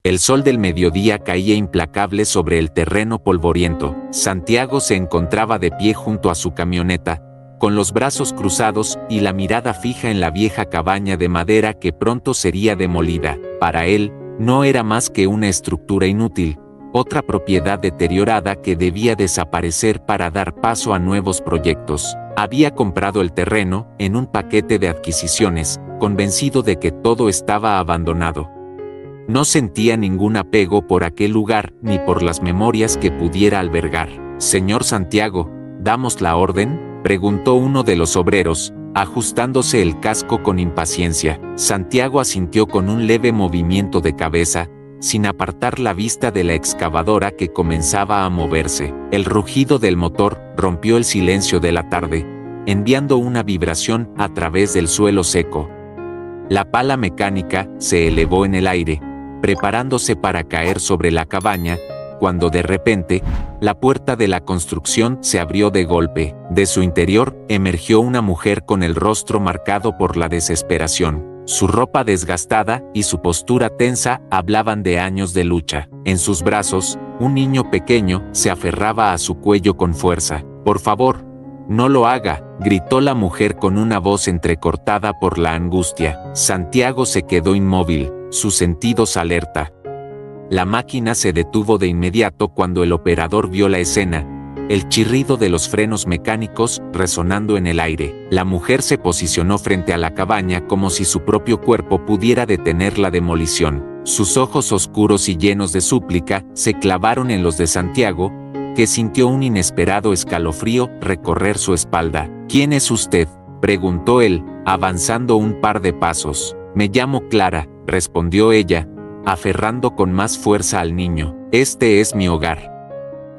El sol del mediodía caía implacable sobre el terreno polvoriento. Santiago se encontraba de pie junto a su camioneta, con los brazos cruzados y la mirada fija en la vieja cabaña de madera que pronto sería demolida. Para él, no era más que una estructura inútil, otra propiedad deteriorada que debía desaparecer para dar paso a nuevos proyectos. Había comprado el terreno en un paquete de adquisiciones, convencido de que todo estaba abandonado. No sentía ningún apego por aquel lugar ni por las memorias que pudiera albergar. «Señor Santiago, ¿damos la orden?», preguntó uno de los obreros, ajustándose el casco con impaciencia. Santiago asintió con un leve movimiento de cabeza, sin apartar la vista de la excavadora que comenzaba a moverse. El rugido del motor rompió el silencio de la tarde, enviando una vibración a través del suelo seco. La pala mecánica se elevó en el aire, preparándose para caer sobre la cabaña, cuando de repente, la puerta de la construcción se abrió de golpe. De su interior emergió una mujer con el rostro marcado por la desesperación. Su ropa desgastada y su postura tensa hablaban de años de lucha. En sus brazos, un niño pequeño se aferraba a su cuello con fuerza. «Por favor, no lo haga», gritó la mujer con una voz entrecortada por la angustia. Santiago se quedó inmóvil, sus sentidos alerta. La máquina se detuvo de inmediato cuando el operador vio la escena, el chirrido de los frenos mecánicos resonando en el aire. La mujer se posicionó frente a la cabaña como si su propio cuerpo pudiera detener la demolición. Sus ojos oscuros y llenos de súplica se clavaron en los de Santiago, que sintió un inesperado escalofrío recorrer su espalda. «¿Quién es usted?», preguntó él, avanzando un par de pasos. «Me llamo Clara», respondió ella, aferrando con más fuerza al niño. «Este es mi hogar.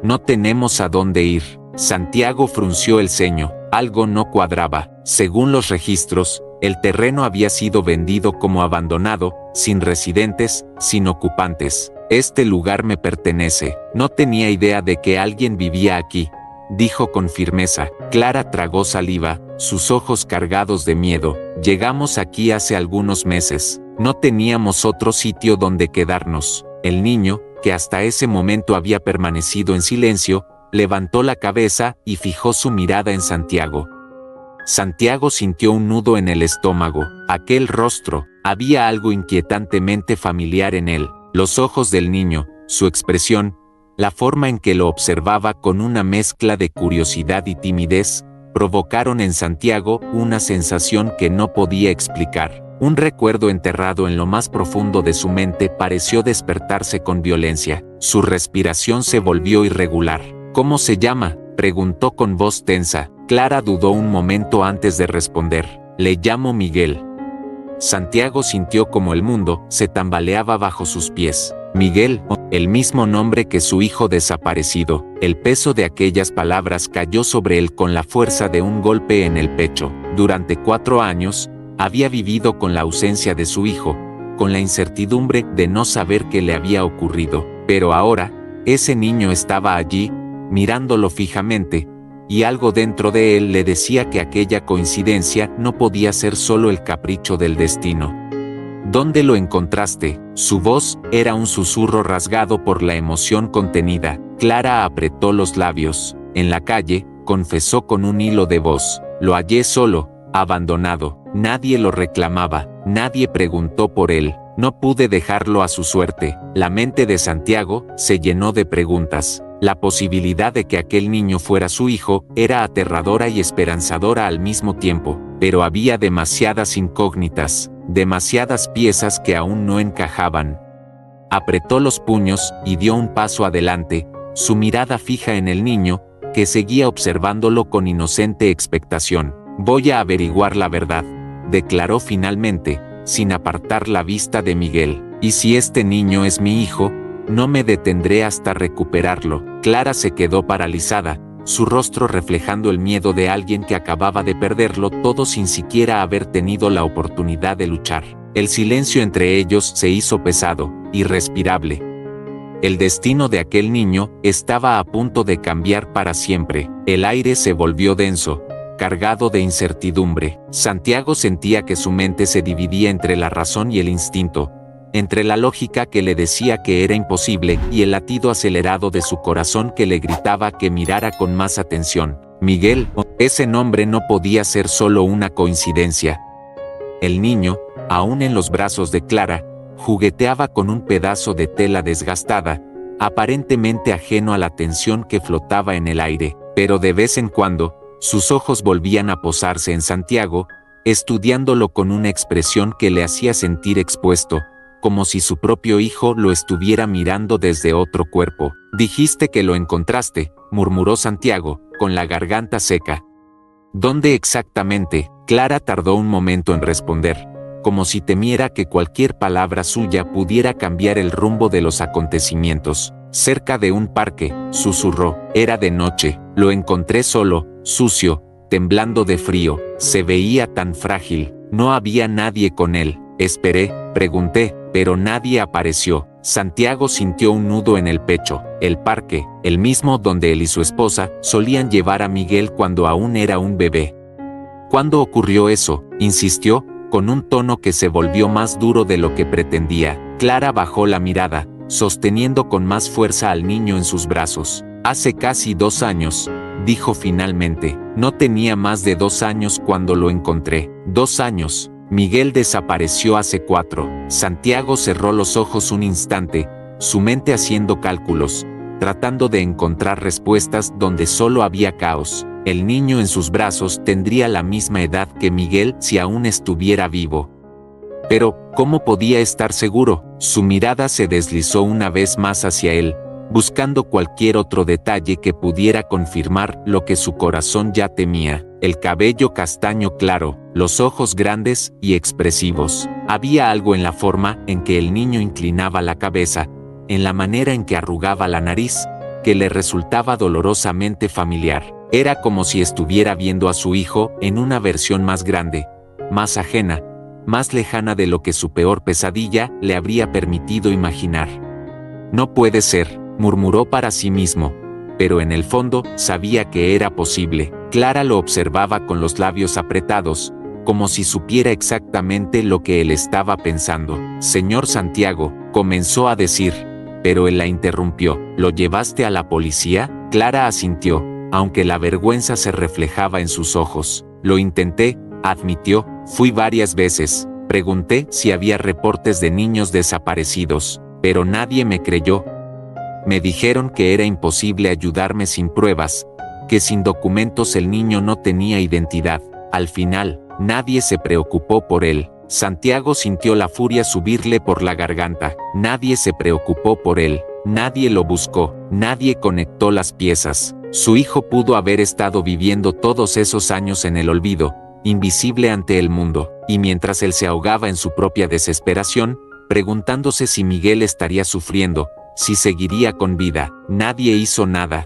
No tenemos a dónde ir». Santiago frunció el ceño. Algo no cuadraba. Según los registros, el terreno había sido vendido como abandonado, sin residentes, sin ocupantes. «Este lugar me pertenece. No tenía idea de que alguien vivía aquí», dijo con firmeza. Clara tragó saliva, sus ojos cargados de miedo. «Llegamos aquí hace algunos meses. No teníamos otro sitio donde quedarnos». El niño, que hasta ese momento había permanecido en silencio, levantó la cabeza y fijó su mirada en Santiago. Santiago sintió un nudo en el estómago. Aquel rostro, había algo inquietantemente familiar en él. Los ojos del niño, su expresión, la forma en que lo observaba con una mezcla de curiosidad y timidez, provocaron en Santiago una sensación que no podía explicar. Un recuerdo enterrado en lo más profundo de su mente pareció despertarse con violencia. Su respiración se volvió irregular. «¿Cómo se llama?», preguntó con voz tensa. Clara dudó un momento antes de responder. «Le llamo Miguel». Santiago sintió como el mundo se tambaleaba bajo sus pies. Miguel, el mismo nombre que su hijo desaparecido. El peso de aquellas palabras cayó sobre él con la fuerza de un golpe en el pecho. Durante 4 años, había vivido con la ausencia de su hijo, con la incertidumbre de no saber qué le había ocurrido. Pero ahora, ese niño estaba allí, mirándolo fijamente, y algo dentro de él le decía que aquella coincidencia no podía ser solo el capricho del destino. «¿Dónde lo encontraste?». Su voz era un susurro rasgado por la emoción contenida. Clara apretó los labios. «En la calle», confesó con un hilo de voz. «Lo hallé solo, abandonado. Nadie lo reclamaba, nadie preguntó por él. No pude dejarlo a su suerte». La mente de Santiago se llenó de preguntas. La posibilidad de que aquel niño fuera su hijo era aterradora y esperanzadora al mismo tiempo, pero había demasiadas incógnitas, demasiadas piezas que aún no encajaban. Apretó los puños y dio un paso adelante, su mirada fija en el niño, que seguía observándolo con inocente expectación. «Voy a averiguar la verdad», declaró finalmente, sin apartar la vista de Miguel. «Y si este niño es mi hijo, no me detendré hasta recuperarlo». Clara se quedó paralizada, su rostro reflejando el miedo de alguien que acababa de perderlo todo sin siquiera haber tenido la oportunidad de luchar. El silencio entre ellos se hizo pesado, irrespirable. El destino de aquel niño estaba a punto de cambiar para siempre. El aire se volvió denso, cargado de incertidumbre. Santiago sentía que su mente se dividía entre la razón y el instinto, entre la lógica que le decía que era imposible y el latido acelerado de su corazón que le gritaba que mirara con más atención. Miguel, ese nombre no podía ser solo una coincidencia. El niño, aún en los brazos de Clara, jugueteaba con un pedazo de tela desgastada, aparentemente ajeno a la tensión que flotaba en el aire, pero de vez en cuando, sus ojos volvían a posarse en Santiago, estudiándolo con una expresión que le hacía sentir expuesto, como si su propio hijo lo estuviera mirando desde otro cuerpo. «Dijiste que lo encontraste», murmuró Santiago, con la garganta seca. «¿Dónde exactamente?». Clara tardó un momento en responder, como si temiera que cualquier palabra suya pudiera cambiar el rumbo de los acontecimientos. «Cerca de un parque», susurró. «Era de noche. Lo encontré solo, sucio, temblando de frío. Se veía tan frágil. No había nadie con él. Esperé, pregunté, pero nadie apareció». Santiago sintió un nudo en el pecho. El parque, el mismo donde él y su esposa solían llevar a Miguel cuando aún era un bebé. «¿Cuándo ocurrió eso?», insistió, con un tono que se volvió más duro de lo que pretendía. Clara bajó la mirada, sosteniendo con más fuerza al niño en sus brazos. «Hace casi 2 años», dijo finalmente. «No tenía más de 2 años cuando lo encontré». 2 años. Miguel desapareció hace 4. Santiago cerró los ojos un instante, su mente haciendo cálculos, tratando de encontrar respuestas donde solo había caos. El niño en sus brazos tendría la misma edad que Miguel si aún estuviera vivo. Pero, ¿cómo podía estar seguro? Su mirada se deslizó una vez más hacia él, buscando cualquier otro detalle que pudiera confirmar lo que su corazón ya temía. El cabello castaño claro, los ojos grandes y expresivos. Había algo en la forma en que el niño inclinaba la cabeza, en la manera en que arrugaba la nariz, que le resultaba dolorosamente familiar. Era como si estuviera viendo a su hijo en una versión más grande, más ajena, más lejana de lo que su peor pesadilla le habría permitido imaginar. «No puede ser», murmuró para sí mismo, pero en el fondo sabía que era posible. Clara lo observaba con los labios apretados, como si supiera exactamente lo que él estaba pensando. «Señor Santiago», comenzó a decir, pero él la interrumpió. «¿Lo llevaste a la policía?». Clara asintió, aunque la vergüenza se reflejaba en sus ojos. «Lo intenté», admitió. «Fui varias veces. Pregunté si había reportes de niños desaparecidos, pero nadie me creyó. Me dijeron que era imposible ayudarme sin pruebas, que sin documentos el niño no tenía identidad. Al final, nadie se preocupó por él». Santiago sintió la furia subirle por la garganta. Nadie se preocupó por él, nadie lo buscó, nadie conectó las piezas. Su hijo pudo haber estado viviendo todos esos años en el olvido, invisible ante el mundo, y mientras él se ahogaba en su propia desesperación, preguntándose si Miguel estaría sufriendo, si seguiría con vida, nadie hizo nada.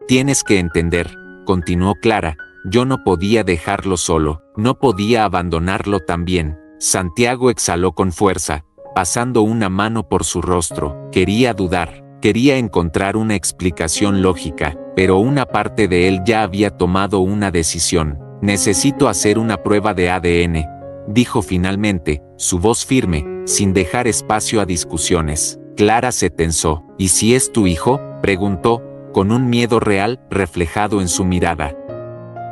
«Tienes que entender», continuó Clara, «yo no podía dejarlo solo, no podía abandonarlo también». Santiago exhaló con fuerza, pasando una mano por su rostro. Quería dudar, quería encontrar una explicación lógica, pero una parte de él ya había tomado una decisión. «Necesito hacer una prueba de ADN», dijo finalmente, su voz firme, sin dejar espacio a discusiones. Clara se tensó. «¿Y si es tu hijo?», preguntó, con un miedo real reflejado en su mirada.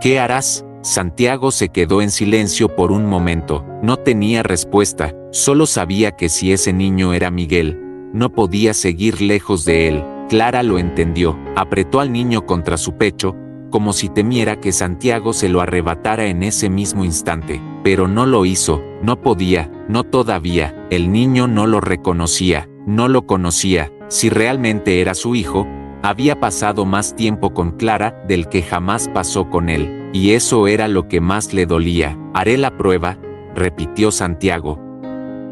«¿Qué harás?». Santiago se quedó en silencio por un momento. No tenía respuesta, solo sabía que si ese niño era Miguel, no podía seguir lejos de él. Clara lo entendió, apretó al niño contra su pecho, como si temiera que Santiago se lo arrebatara en ese mismo instante. Pero no lo hizo, no podía, no todavía. El niño no lo reconocía, no lo conocía. Si realmente era su hijo, había pasado más tiempo con Clara del que jamás pasó con él. Y eso era lo que más le dolía. «Haré la prueba», repitió Santiago.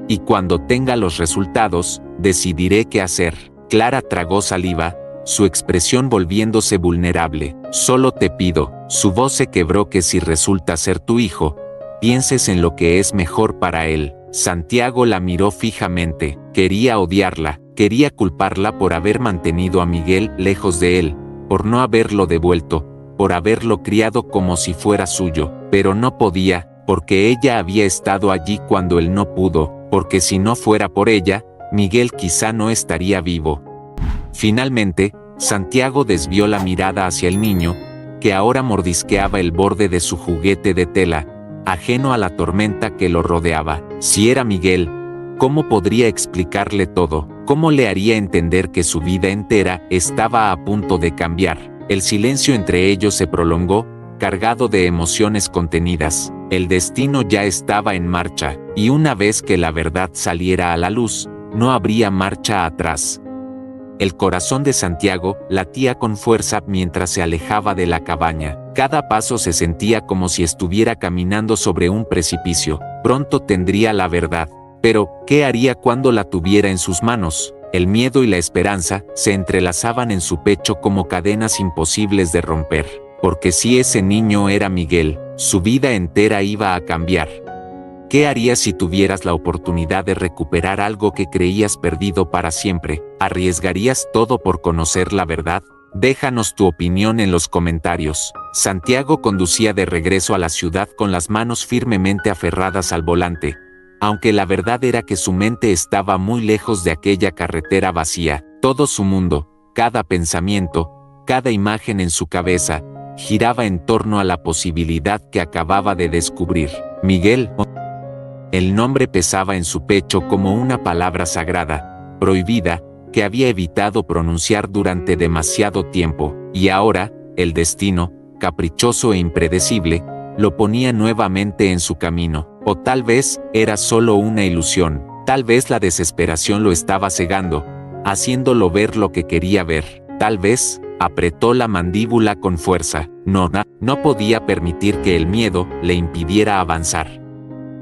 «Y cuando tenga los resultados, decidiré qué hacer». Clara tragó saliva, su expresión volviéndose vulnerable. «Solo te pido», su voz se quebró, «que si resulta ser tu hijo, pienses en lo que es mejor para él». Santiago la miró fijamente. Quería odiarla, quería culparla por haber mantenido a Miguel lejos de él, por no haberlo devuelto, por haberlo criado como si fuera suyo, pero no podía, porque ella había estado allí cuando él no pudo, porque si no fuera por ella, Miguel quizá no estaría vivo. Finalmente, Santiago desvió la mirada hacia el niño, que ahora mordisqueaba el borde de su juguete de tela, ajeno a la tormenta que lo rodeaba. Si era Miguel, ¿cómo podría explicarle todo? ¿Cómo le haría entender que su vida entera estaba a punto de cambiar? El silencio entre ellos se prolongó, cargado de emociones contenidas. El destino ya estaba en marcha, y una vez que la verdad saliera a la luz, no habría marcha atrás. El corazón de Santiago latía con fuerza mientras se alejaba de la cabaña. Cada paso se sentía como si estuviera caminando sobre un precipicio. Pronto tendría la verdad. Pero, ¿qué haría cuando la tuviera en sus manos? El miedo y la esperanza se entrelazaban en su pecho como cadenas imposibles de romper. Porque si ese niño era Miguel, su vida entera iba a cambiar. ¿Qué harías si tuvieras la oportunidad de recuperar algo que creías perdido para siempre? ¿Arriesgarías todo por conocer la verdad? Déjanos tu opinión en los comentarios. Santiago conducía de regreso a la ciudad con las manos firmemente aferradas al volante, aunque la verdad era que su mente estaba muy lejos de aquella carretera vacía. Todo su mundo, cada pensamiento, cada imagen en su cabeza, giraba en torno a la posibilidad que acababa de descubrir. Miguel. El nombre pesaba en su pecho como una palabra sagrada, prohibida, que había evitado pronunciar durante demasiado tiempo, y ahora, el destino, caprichoso e impredecible, lo ponía nuevamente en su camino. O tal vez era solo una ilusión, tal vez la desesperación lo estaba cegando, haciéndolo ver lo que quería ver. Tal vez, apretó la mandíbula con fuerza. No podía permitir que el miedo le impidiera avanzar.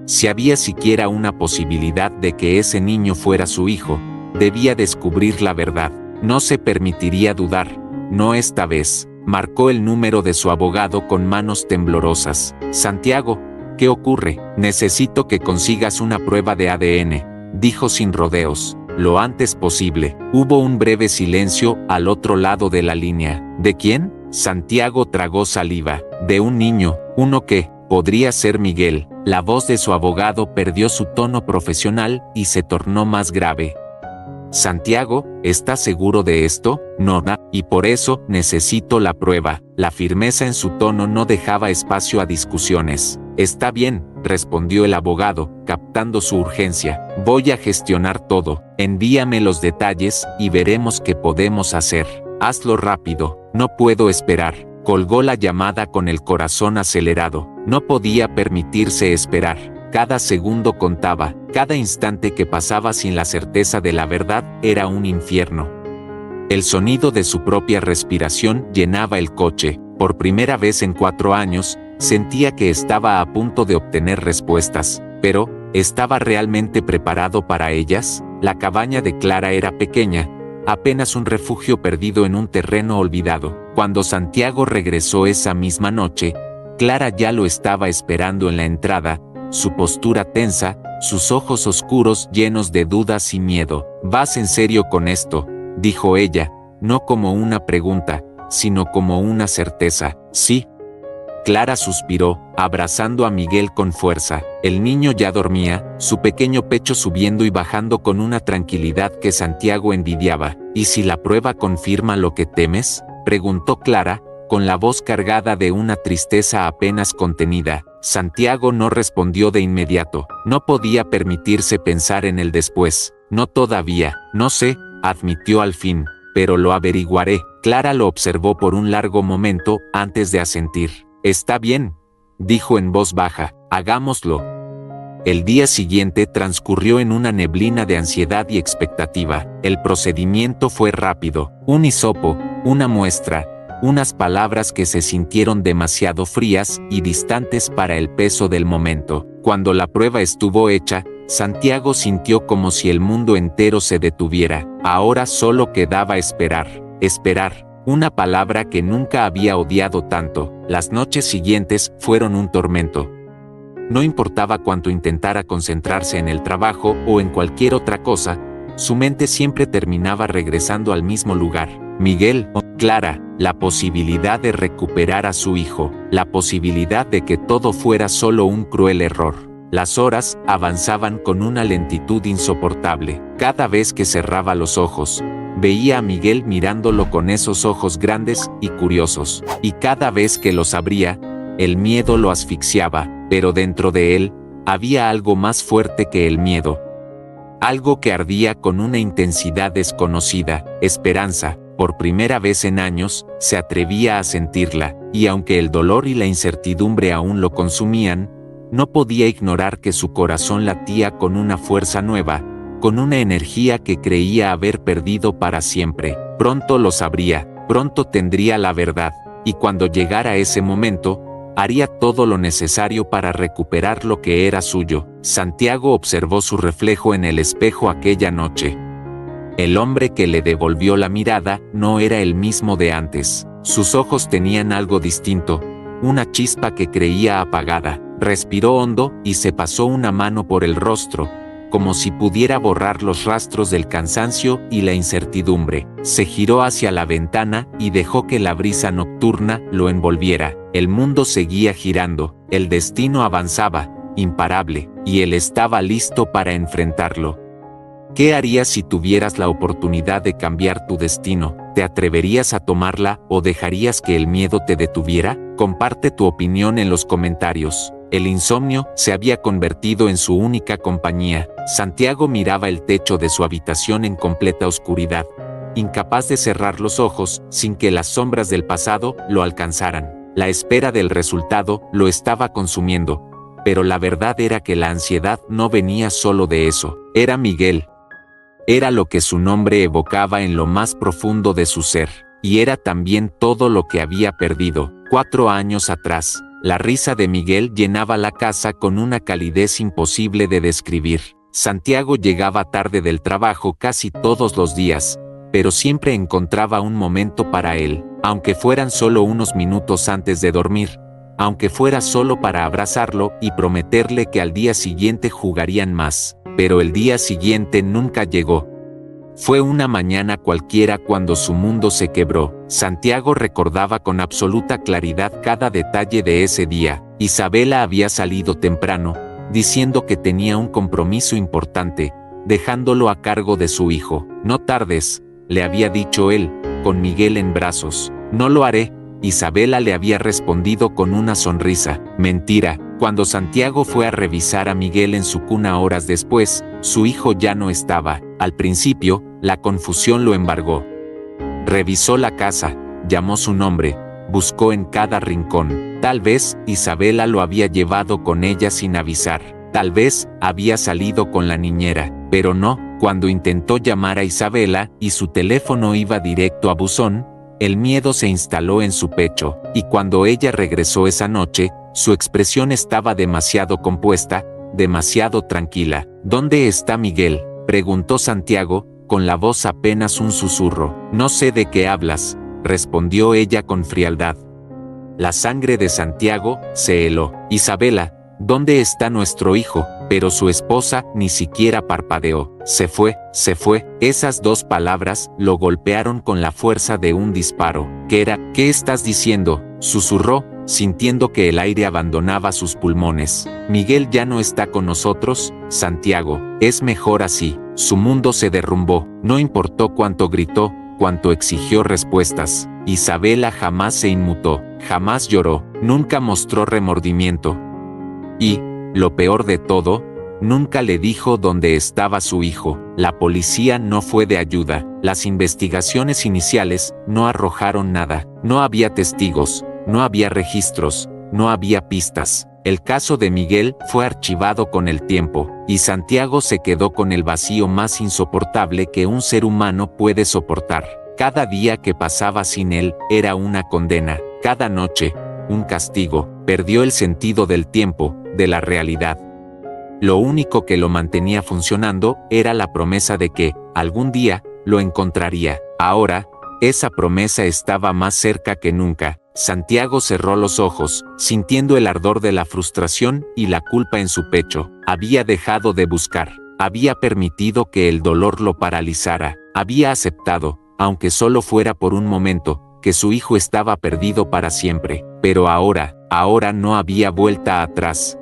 Si había siquiera una posibilidad de que ese niño fuera su hijo, debía descubrir la verdad. No se permitiría dudar, no esta vez. Marcó el número de su abogado con manos temblorosas. Santiago, ¿qué ocurre? Necesito que consigas una prueba de ADN, dijo sin rodeos. Lo antes posible. Hubo un breve silencio al otro lado de la línea. ¿De quién? Santiago tragó saliva. De un niño, uno que podría ser Miguel. La voz de su abogado perdió su tono profesional y se tornó más grave. Santiago, ¿estás seguro de esto? No, y por eso necesito la prueba. La firmeza en su tono no dejaba espacio a discusiones. Está bien, respondió el abogado, captando su urgencia. Voy a gestionar todo. Envíame los detalles y veremos qué podemos hacer. Hazlo rápido. No puedo esperar. Colgó la llamada con el corazón acelerado. No podía permitirse esperar. Cada segundo contaba, cada instante que pasaba sin la certeza de la verdad era un infierno. El sonido de su propia respiración llenaba el coche. Por primera vez en 4 años, sentía que estaba a punto de obtener respuestas, pero, ¿estaba realmente preparado para ellas? La cabaña de Clara era pequeña, apenas un refugio perdido en un terreno olvidado. Cuando Santiago regresó esa misma noche, Clara ya lo estaba esperando en la entrada, su postura tensa, sus ojos oscuros llenos de dudas y miedo. ¿Vas en serio con esto?, dijo ella, no como una pregunta, sino como una certeza. Sí. Clara suspiró, abrazando a Miguel con fuerza. El niño ya dormía, su pequeño pecho subiendo y bajando con una tranquilidad que Santiago envidiaba. ¿Y si la prueba confirma lo que temes?, preguntó Clara, con la voz cargada de una tristeza apenas contenida. Santiago no respondió de inmediato. No podía permitirse pensar en el después. No todavía. No sé, admitió al fin, pero lo averiguaré. Clara lo observó por un largo momento antes de asentir. Está bien, dijo en voz baja, hagámoslo. El día siguiente transcurrió en una neblina de ansiedad y expectativa. El procedimiento fue rápido. Un hisopo, una muestra, unas palabras que se sintieron demasiado frías y distantes para el peso del momento. Cuando la prueba estuvo hecha, Santiago sintió como si el mundo entero se detuviera. Ahora solo quedaba esperar. Esperar. Una palabra que nunca había odiado tanto. Las noches siguientes fueron un tormento. No importaba cuánto intentara concentrarse en el trabajo o en cualquier otra cosa, su mente siempre terminaba regresando al mismo lugar. Miguel, Clara, la posibilidad de recuperar a su hijo, la posibilidad de que todo fuera solo un cruel error. Las horas avanzaban con una lentitud insoportable. Cada vez que cerraba los ojos, veía a Miguel mirándolo con esos ojos grandes y curiosos. Y cada vez que los abría, el miedo lo asfixiaba, pero dentro de él, había algo más fuerte que el miedo. Algo que ardía con una intensidad desconocida, esperanza. Por primera vez en años, se atrevía a sentirla, y aunque el dolor y la incertidumbre aún lo consumían, no podía ignorar que su corazón latía con una fuerza nueva, con una energía que creía haber perdido para siempre. Pronto lo sabría, pronto tendría la verdad, y cuando llegara ese momento, haría todo lo necesario para recuperar lo que era suyo. Santiago observó su reflejo en el espejo aquella noche. El hombre que le devolvió la mirada no era el mismo de antes. Sus ojos tenían algo distinto, una chispa que creía apagada. Respiró hondo y se pasó una mano por el rostro, como si pudiera borrar los rastros del cansancio y la incertidumbre. Se giró hacia la ventana y dejó que la brisa nocturna lo envolviera. El mundo seguía girando, el destino avanzaba, imparable, y él estaba listo para enfrentarlo. ¿Qué harías si tuvieras la oportunidad de cambiar tu destino? ¿Te atreverías a tomarla o dejarías que el miedo te detuviera? Comparte tu opinión en los comentarios. El insomnio se había convertido en su única compañía. Santiago miraba el techo de su habitación en completa oscuridad, incapaz de cerrar los ojos sin que las sombras del pasado lo alcanzaran. La espera del resultado lo estaba consumiendo, pero la verdad era que la ansiedad no venía solo de eso. Era Miguel. Era lo que su nombre evocaba en lo más profundo de su ser, y era también todo lo que había perdido. 4 años atrás, la risa de Miguel llenaba la casa con una calidez imposible de describir. Santiago llegaba tarde del trabajo casi todos los días, pero siempre encontraba un momento para él, aunque fueran solo unos minutos antes de dormir, aunque fuera solo para abrazarlo y prometerle que al día siguiente jugarían más. Pero el día siguiente nunca llegó. Fue una mañana cualquiera cuando su mundo se quebró. Santiago recordaba con absoluta claridad cada detalle de ese día. Isabela había salido temprano, diciendo que tenía un compromiso importante, dejándolo a cargo de su hijo. No tardes, le había dicho él, con Miguel en brazos. No lo haré. Isabela le había respondido con una sonrisa. Mentira. Cuando Santiago fue a revisar a Miguel en su cuna horas después, su hijo ya no estaba. Al principio, la confusión lo embargó. Revisó la casa, llamó su nombre, buscó en cada rincón. Tal vez Isabela lo había llevado con ella sin avisar. Tal vez había salido con la niñera, pero no. Cuando intentó llamar a Isabela y su teléfono iba directo a buzón, el miedo se instaló en su pecho, y cuando ella regresó esa noche, su expresión estaba demasiado compuesta, demasiado tranquila. ¿Dónde está Miguel?, preguntó Santiago, con la voz apenas un susurro. No sé de qué hablas, respondió ella con frialdad. La sangre de Santiago se heló. Isabela, ¿dónde está nuestro hijo? Pero su esposa ni siquiera parpadeó. Se fue. Esas 2 palabras lo golpearon con la fuerza de un disparo. ¿Qué estás diciendo?, susurró, sintiendo que el aire abandonaba sus pulmones. Miguel ya no está con nosotros, Santiago. Es mejor así. Su mundo se derrumbó. No importó cuánto gritó, cuánto exigió respuestas. Isabela jamás se inmutó, jamás lloró, nunca mostró remordimiento. Y, lo peor de todo, nunca le dijo dónde estaba su hijo. La policía no fue de ayuda. Las investigaciones iniciales no arrojaron nada. No había testigos, no había registros, no había pistas. El caso de Miguel fue archivado con el tiempo, y Santiago se quedó con el vacío más insoportable que un ser humano puede soportar. Cada día que pasaba sin él era una condena. Cada noche, un castigo. Perdió el sentido del tiempo, de la realidad. Lo único que lo mantenía funcionando era la promesa de que, algún día, lo encontraría. Ahora, esa promesa estaba más cerca que nunca. Santiago cerró los ojos, sintiendo el ardor de la frustración y la culpa en su pecho. Había dejado de buscar. Había permitido que el dolor lo paralizara. Había aceptado, aunque solo fuera por un momento, que su hijo estaba perdido para siempre. Pero ahora no había vuelta atrás.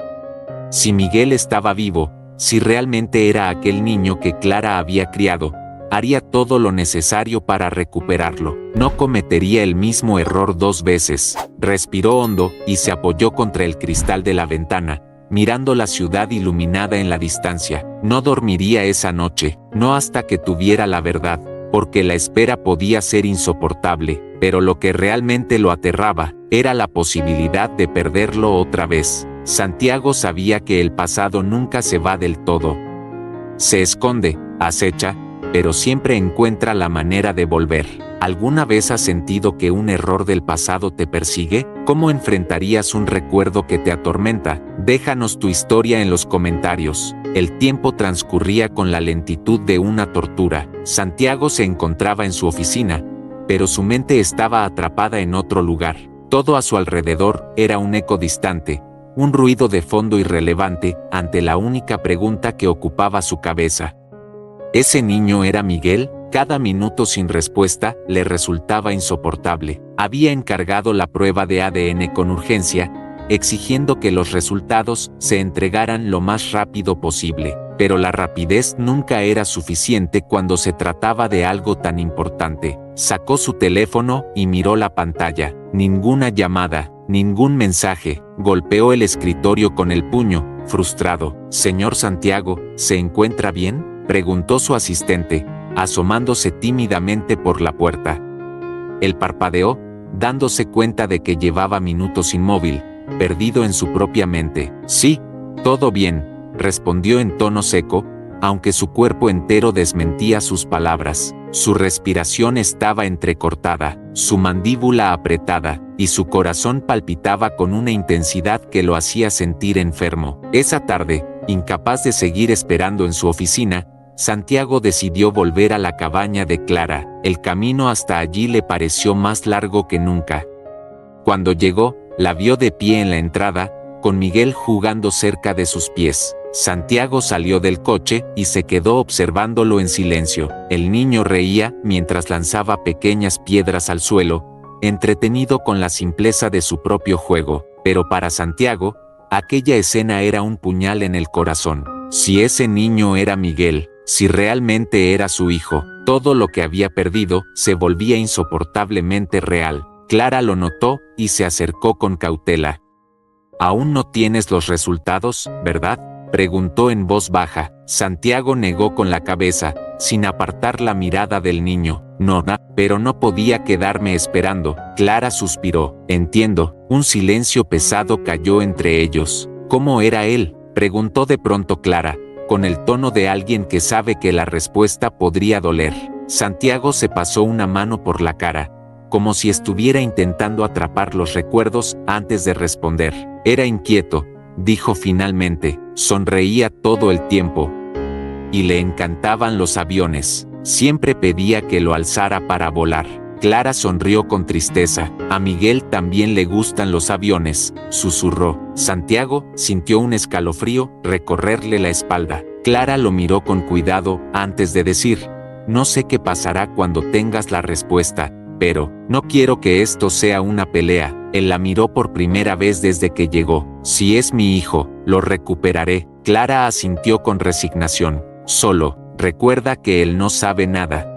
Si Miguel estaba vivo, si realmente era aquel niño que Clara había criado, haría todo lo necesario para recuperarlo. No cometería el mismo error 2 veces. Respiró hondo y se apoyó contra el cristal de la ventana, mirando la ciudad iluminada en la distancia. No dormiría esa noche, no hasta que tuviera la verdad, porque la espera podía ser insoportable, pero lo que realmente lo aterraba era la posibilidad de perderlo otra vez. Santiago sabía que el pasado nunca se va del todo. Se esconde, acecha, pero siempre encuentra la manera de volver. ¿Alguna vez has sentido que un error del pasado te persigue? ¿Cómo enfrentarías un recuerdo que te atormenta? Déjanos tu historia en los comentarios. El tiempo transcurría con la lentitud de una tortura. Santiago se encontraba en su oficina, pero su mente estaba atrapada en otro lugar. Todo a su alrededor era un eco distante, un ruido de fondo irrelevante ante la única pregunta que ocupaba su cabeza. ¿Ese niño era Miguel? Cada minuto sin respuesta le resultaba insoportable. Había encargado la prueba de ADN con urgencia, exigiendo que los resultados se entregaran lo más rápido posible. Pero la rapidez nunca era suficiente cuando se trataba de algo tan importante. Sacó su teléfono y miró la pantalla. Ninguna llamada, ningún mensaje. Golpeó el escritorio con el puño, frustrado. «Señor Santiago, ¿se encuentra bien?», preguntó su asistente, asomándose tímidamente por la puerta. Él parpadeó, dándose cuenta de que llevaba minutos inmóvil, perdido en su propia mente. «Sí, todo bien», respondió en tono seco, aunque su cuerpo entero desmentía sus palabras. Su respiración estaba entrecortada, su mandíbula apretada, y su corazón palpitaba con una intensidad que lo hacía sentir enfermo. Esa tarde, incapaz de seguir esperando en su oficina, Santiago decidió volver a la cabaña de Clara. El camino hasta allí le pareció más largo que nunca. Cuando llegó, la vio de pie en la entrada, con Miguel jugando cerca de sus pies. Santiago salió del coche y se quedó observándolo en silencio. El niño reía mientras lanzaba pequeñas piedras al suelo, entretenido con la simpleza de su propio juego. Pero para Santiago, aquella escena era un puñal en el corazón. Si ese niño era Miguel, si realmente era su hijo, todo lo que había perdido se volvía insoportablemente real. Clara lo notó y se acercó con cautela. «Aún no tienes los resultados, ¿verdad?», preguntó en voz baja. Santiago negó con la cabeza, sin apartar la mirada del niño. «No, pero no podía quedarme esperando». Clara suspiró. «Entiendo». Un silencio pesado cayó entre ellos. «¿Cómo era él?», preguntó de pronto Clara, con el tono de alguien que sabe que la respuesta podría doler. Santiago se pasó una mano por la cara, como si estuviera intentando atrapar los recuerdos antes de responder. «Era inquieto», dijo finalmente. «Sonreía todo el tiempo. Y le encantaban los aviones. Siempre pedía que lo alzara para volar». Clara sonrió con tristeza. «A Miguel también le gustan los aviones», susurró. Santiago sintió un escalofrío recorrerle la espalda. Clara lo miró con cuidado antes de decir: «No sé qué pasará cuando tengas la respuesta, pero no quiero que esto sea una pelea». Él la miró por primera vez desde que llegó. «Si es mi hijo, lo recuperaré». Clara asintió con resignación. «Solo, recuerda que él no sabe nada».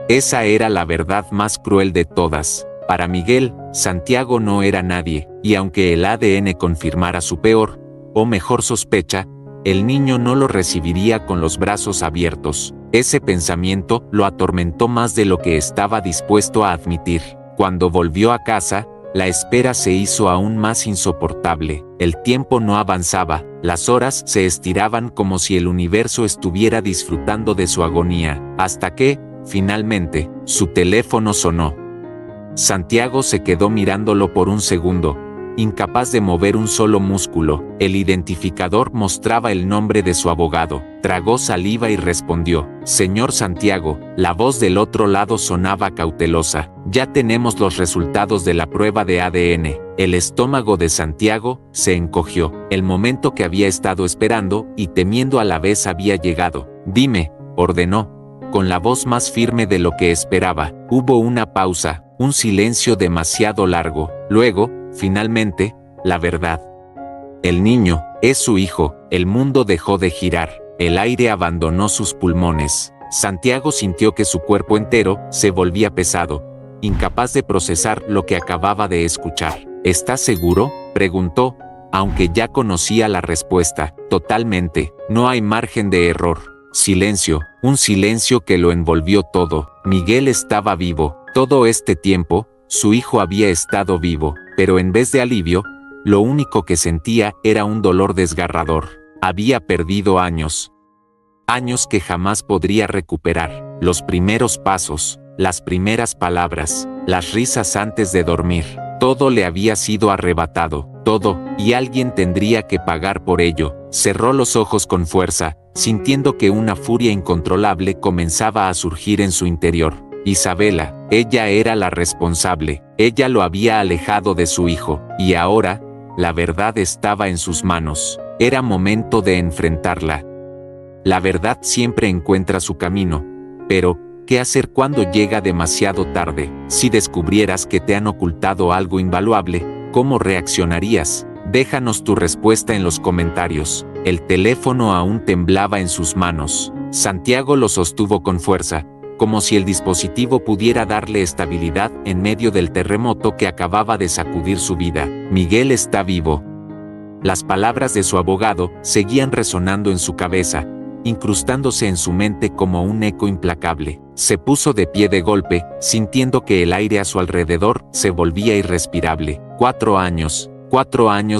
Esa era la verdad más cruel de todas. Para Miguel, Santiago no era nadie, y aunque el ADN confirmara su peor, o mejor sospecha, el niño no lo recibiría con los brazos abiertos. Ese pensamiento lo atormentó más de lo que estaba dispuesto a admitir. Cuando volvió a casa, la espera se hizo aún más insoportable. El tiempo no avanzaba, las horas se estiraban como si el universo estuviera disfrutando de su agonía, hasta que, finalmente, su teléfono sonó. Santiago se quedó mirándolo por un segundo, incapaz de mover un solo músculo. El identificador mostraba el nombre de su abogado. Tragó saliva y respondió: «Señor Santiago». La voz del otro lado sonaba cautelosa. «Ya tenemos los resultados de la prueba de ADN». El estómago de Santiago se encogió. El momento que había estado esperando y temiendo a la vez había llegado. «Dime», ordenó, con la voz más firme de lo que esperaba. Hubo una pausa, un silencio demasiado largo. Luego, finalmente, la verdad. El niño Es su hijo. El mundo dejó de girar. El aire abandonó sus pulmones. Santiago sintió que su cuerpo entero se volvía pesado, incapaz de procesar lo que acababa de escuchar. ¿Estás seguro?, preguntó, aunque ya conocía la respuesta. Totalmente. No hay margen de error. Silencio. Un silencio que lo envolvió todo. Miguel estaba vivo. Todo este tiempo, su hijo había estado vivo, pero en vez de alivio, lo único que sentía era un dolor desgarrador. Había perdido años. Años que jamás podría recuperar. Los primeros pasos, las primeras palabras, las risas antes de dormir. Todo le había sido arrebatado. Todo, y alguien tendría que pagar por ello. Cerró los ojos con fuerza, sintiendo que una furia incontrolable comenzaba a surgir en su interior. Isabela, ella era la responsable. Ella lo había alejado de su hijo, y ahora, la verdad estaba en sus manos. Era momento de enfrentarla. La verdad siempre encuentra su camino, pero, ¿qué hacer cuando llega demasiado tarde? Si descubrieras que te han ocultado algo invaluable, ¿cómo reaccionarías? Déjanos tu respuesta en los comentarios. El teléfono aún temblaba en sus manos. Santiago lo sostuvo con fuerza, como si el dispositivo pudiera darle estabilidad en medio del terremoto que acababa de sacudir su vida. Miguel está vivo. Las palabras de su abogado seguían resonando en su cabeza, incrustándose en su mente como un eco implacable. Se puso de pie de golpe, sintiendo que el aire a su alrededor se volvía irrespirable. 4 años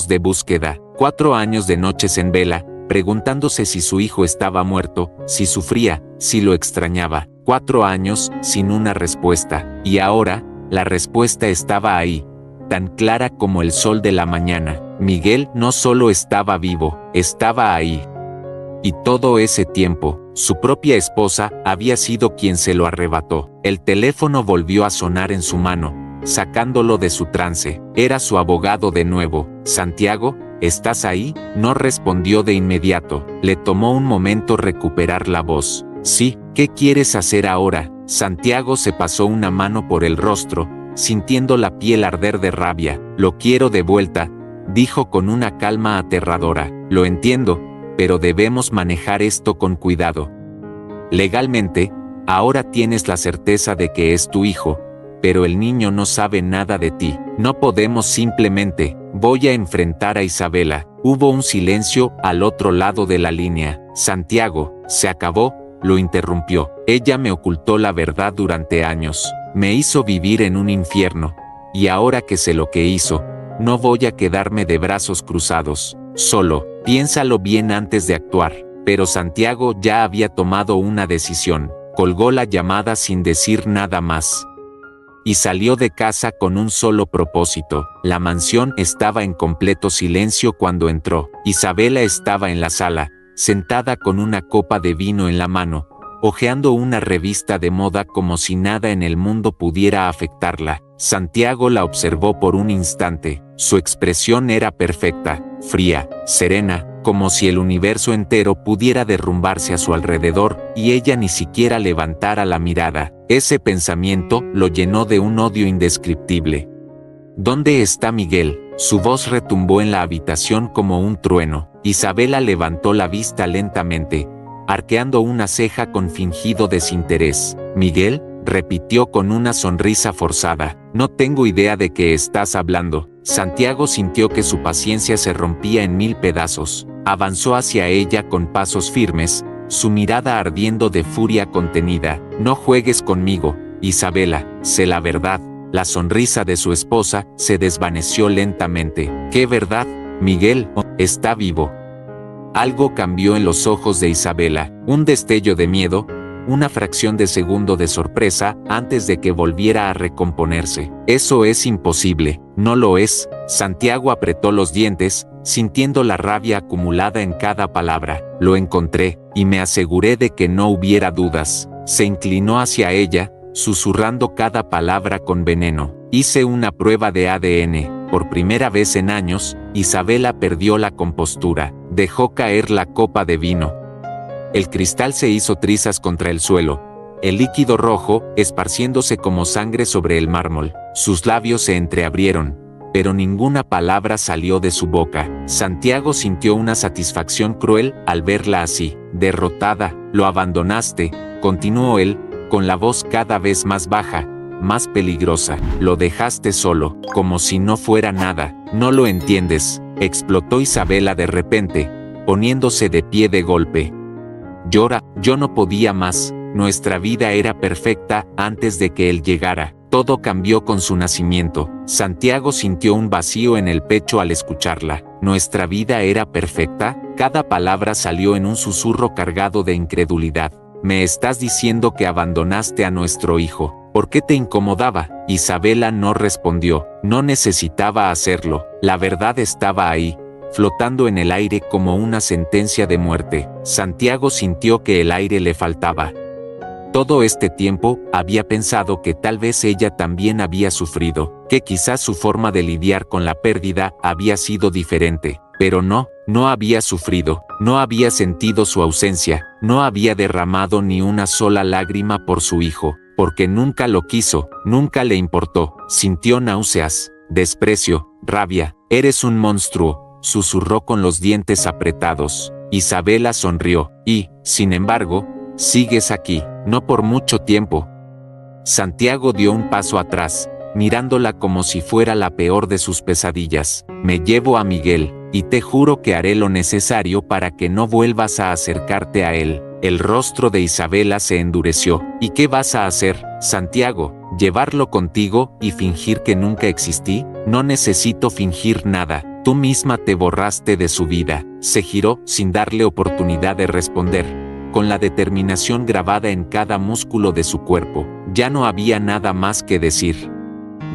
de búsqueda, 4 años de noches en vela, preguntándose si su hijo estaba muerto, si sufría, si lo extrañaba. 4 años sin una respuesta. Y ahora, la respuesta estaba ahí, tan clara como el sol de la mañana. Miguel no solo estaba vivo, estaba ahí. Y todo ese tiempo, su propia esposa había sido quien se lo arrebató. El teléfono volvió a sonar en su mano, sacándolo de su trance. Era su abogado de nuevo. Santiago, ¿estás ahí? No respondió de inmediato. Le tomó un momento recuperar la voz. Sí, ¿qué quieres hacer ahora? Santiago se pasó una mano por el rostro, sintiendo la piel arder de rabia. Lo quiero de vuelta, dijo con una calma aterradora. Lo entiendo, pero debemos manejar esto con cuidado. Legalmente, ahora tienes la certeza de que es tu hijo, pero el niño no sabe nada de ti. No podemos simplemente. Voy a enfrentar a Isabela. Hubo un silencio al otro lado de la línea. Santiago, se acabó, lo interrumpió. Ella me ocultó la verdad durante años. Me hizo vivir en un infierno. Y ahora que sé lo que hizo, no voy a quedarme de brazos cruzados. Solo, piénsalo bien antes de actuar. Pero Santiago ya había tomado una decisión. Colgó la llamada sin decir nada más. Y salió de casa con un solo propósito. La mansión estaba en completo silencio cuando entró. Isabela estaba en la sala, sentada con una copa de vino en la mano, hojeando una revista de moda como si nada en el mundo pudiera afectarla. Santiago la observó por un instante. Su expresión era perfecta, fría, serena, como si el universo entero pudiera derrumbarse a su alrededor y ella ni siquiera levantara la mirada. Ese pensamiento lo llenó de un odio indescriptible. ¿Dónde está Miguel? Su voz retumbó en la habitación como un trueno. Isabela levantó la vista lentamente, arqueando una ceja con fingido desinterés. ¿Miguel?, repitió con una sonrisa forzada. No tengo idea de qué estás hablando. Santiago sintió que su paciencia se rompía en 1000 pedazos. Avanzó hacia ella con pasos firmes, su mirada ardiendo de furia contenida. No juegues conmigo, Isabela, sé la verdad. La sonrisa de su esposa se desvaneció lentamente. ¿Qué verdad? Miguel está vivo. Algo cambió en los ojos de Isabela, un destello de miedo, una fracción de segundo de sorpresa antes de que volviera a recomponerse. Eso es imposible. No lo es. Santiago apretó los dientes, sintiendo la rabia acumulada en cada palabra. Lo encontré, y me aseguré de que no hubiera dudas. Se inclinó hacia ella, susurrando cada palabra con veneno. Hice una prueba de ADN. Por primera vez en años, Isabela perdió la compostura. Dejó caer la copa de vino. El cristal se hizo trizas contra el suelo, el líquido rojo esparciéndose como sangre sobre el mármol. Sus labios se entreabrieron, pero ninguna palabra salió de su boca. Santiago sintió una satisfacción cruel al verla así, derrotada. Lo abandonaste, continuó él, con la voz cada vez más baja, más peligrosa. Lo dejaste solo, como si no fuera nada. No lo entiendes, explotó Isabela de repente, poniéndose de pie de golpe. Llora, yo no podía más. Nuestra vida era perfecta antes de que él llegara. Todo cambió con su nacimiento. Santiago sintió un vacío en el pecho al escucharla. ¿Nuestra vida era perfecta? Cada palabra salió en un susurro cargado de incredulidad. Me estás diciendo que abandonaste a nuestro hijo. ¿Por qué te incomodaba? Isabela no respondió. No necesitaba hacerlo. La verdad estaba ahí, flotando en el aire como una sentencia de muerte. Santiago sintió que el aire le faltaba. Todo este tiempo, había pensado que tal vez ella también había sufrido, que quizás su forma de lidiar con la pérdida había sido diferente. Pero no, no había sufrido, no había sentido su ausencia, no había derramado ni una sola lágrima por su hijo, porque nunca lo quiso, nunca le importó. Sintió náuseas, desprecio, rabia. Eres un monstruo, susurró con los dientes apretados. Isabela sonrió, y, sin embargo, sigues aquí, no por mucho tiempo. Santiago dio un paso atrás, mirándola como si fuera la peor de sus pesadillas. Me llevo a Miguel, y te juro que haré lo necesario para que no vuelvas a acercarte a él. El rostro de Isabela se endureció. ¿Y qué vas a hacer, Santiago? ¿Llevarlo contigo y fingir que nunca existí? No necesito fingir nada. Tú misma te borraste de su vida. Se giró sin darle oportunidad de responder, con la determinación grabada en cada músculo de su cuerpo. Ya no había nada más que decir.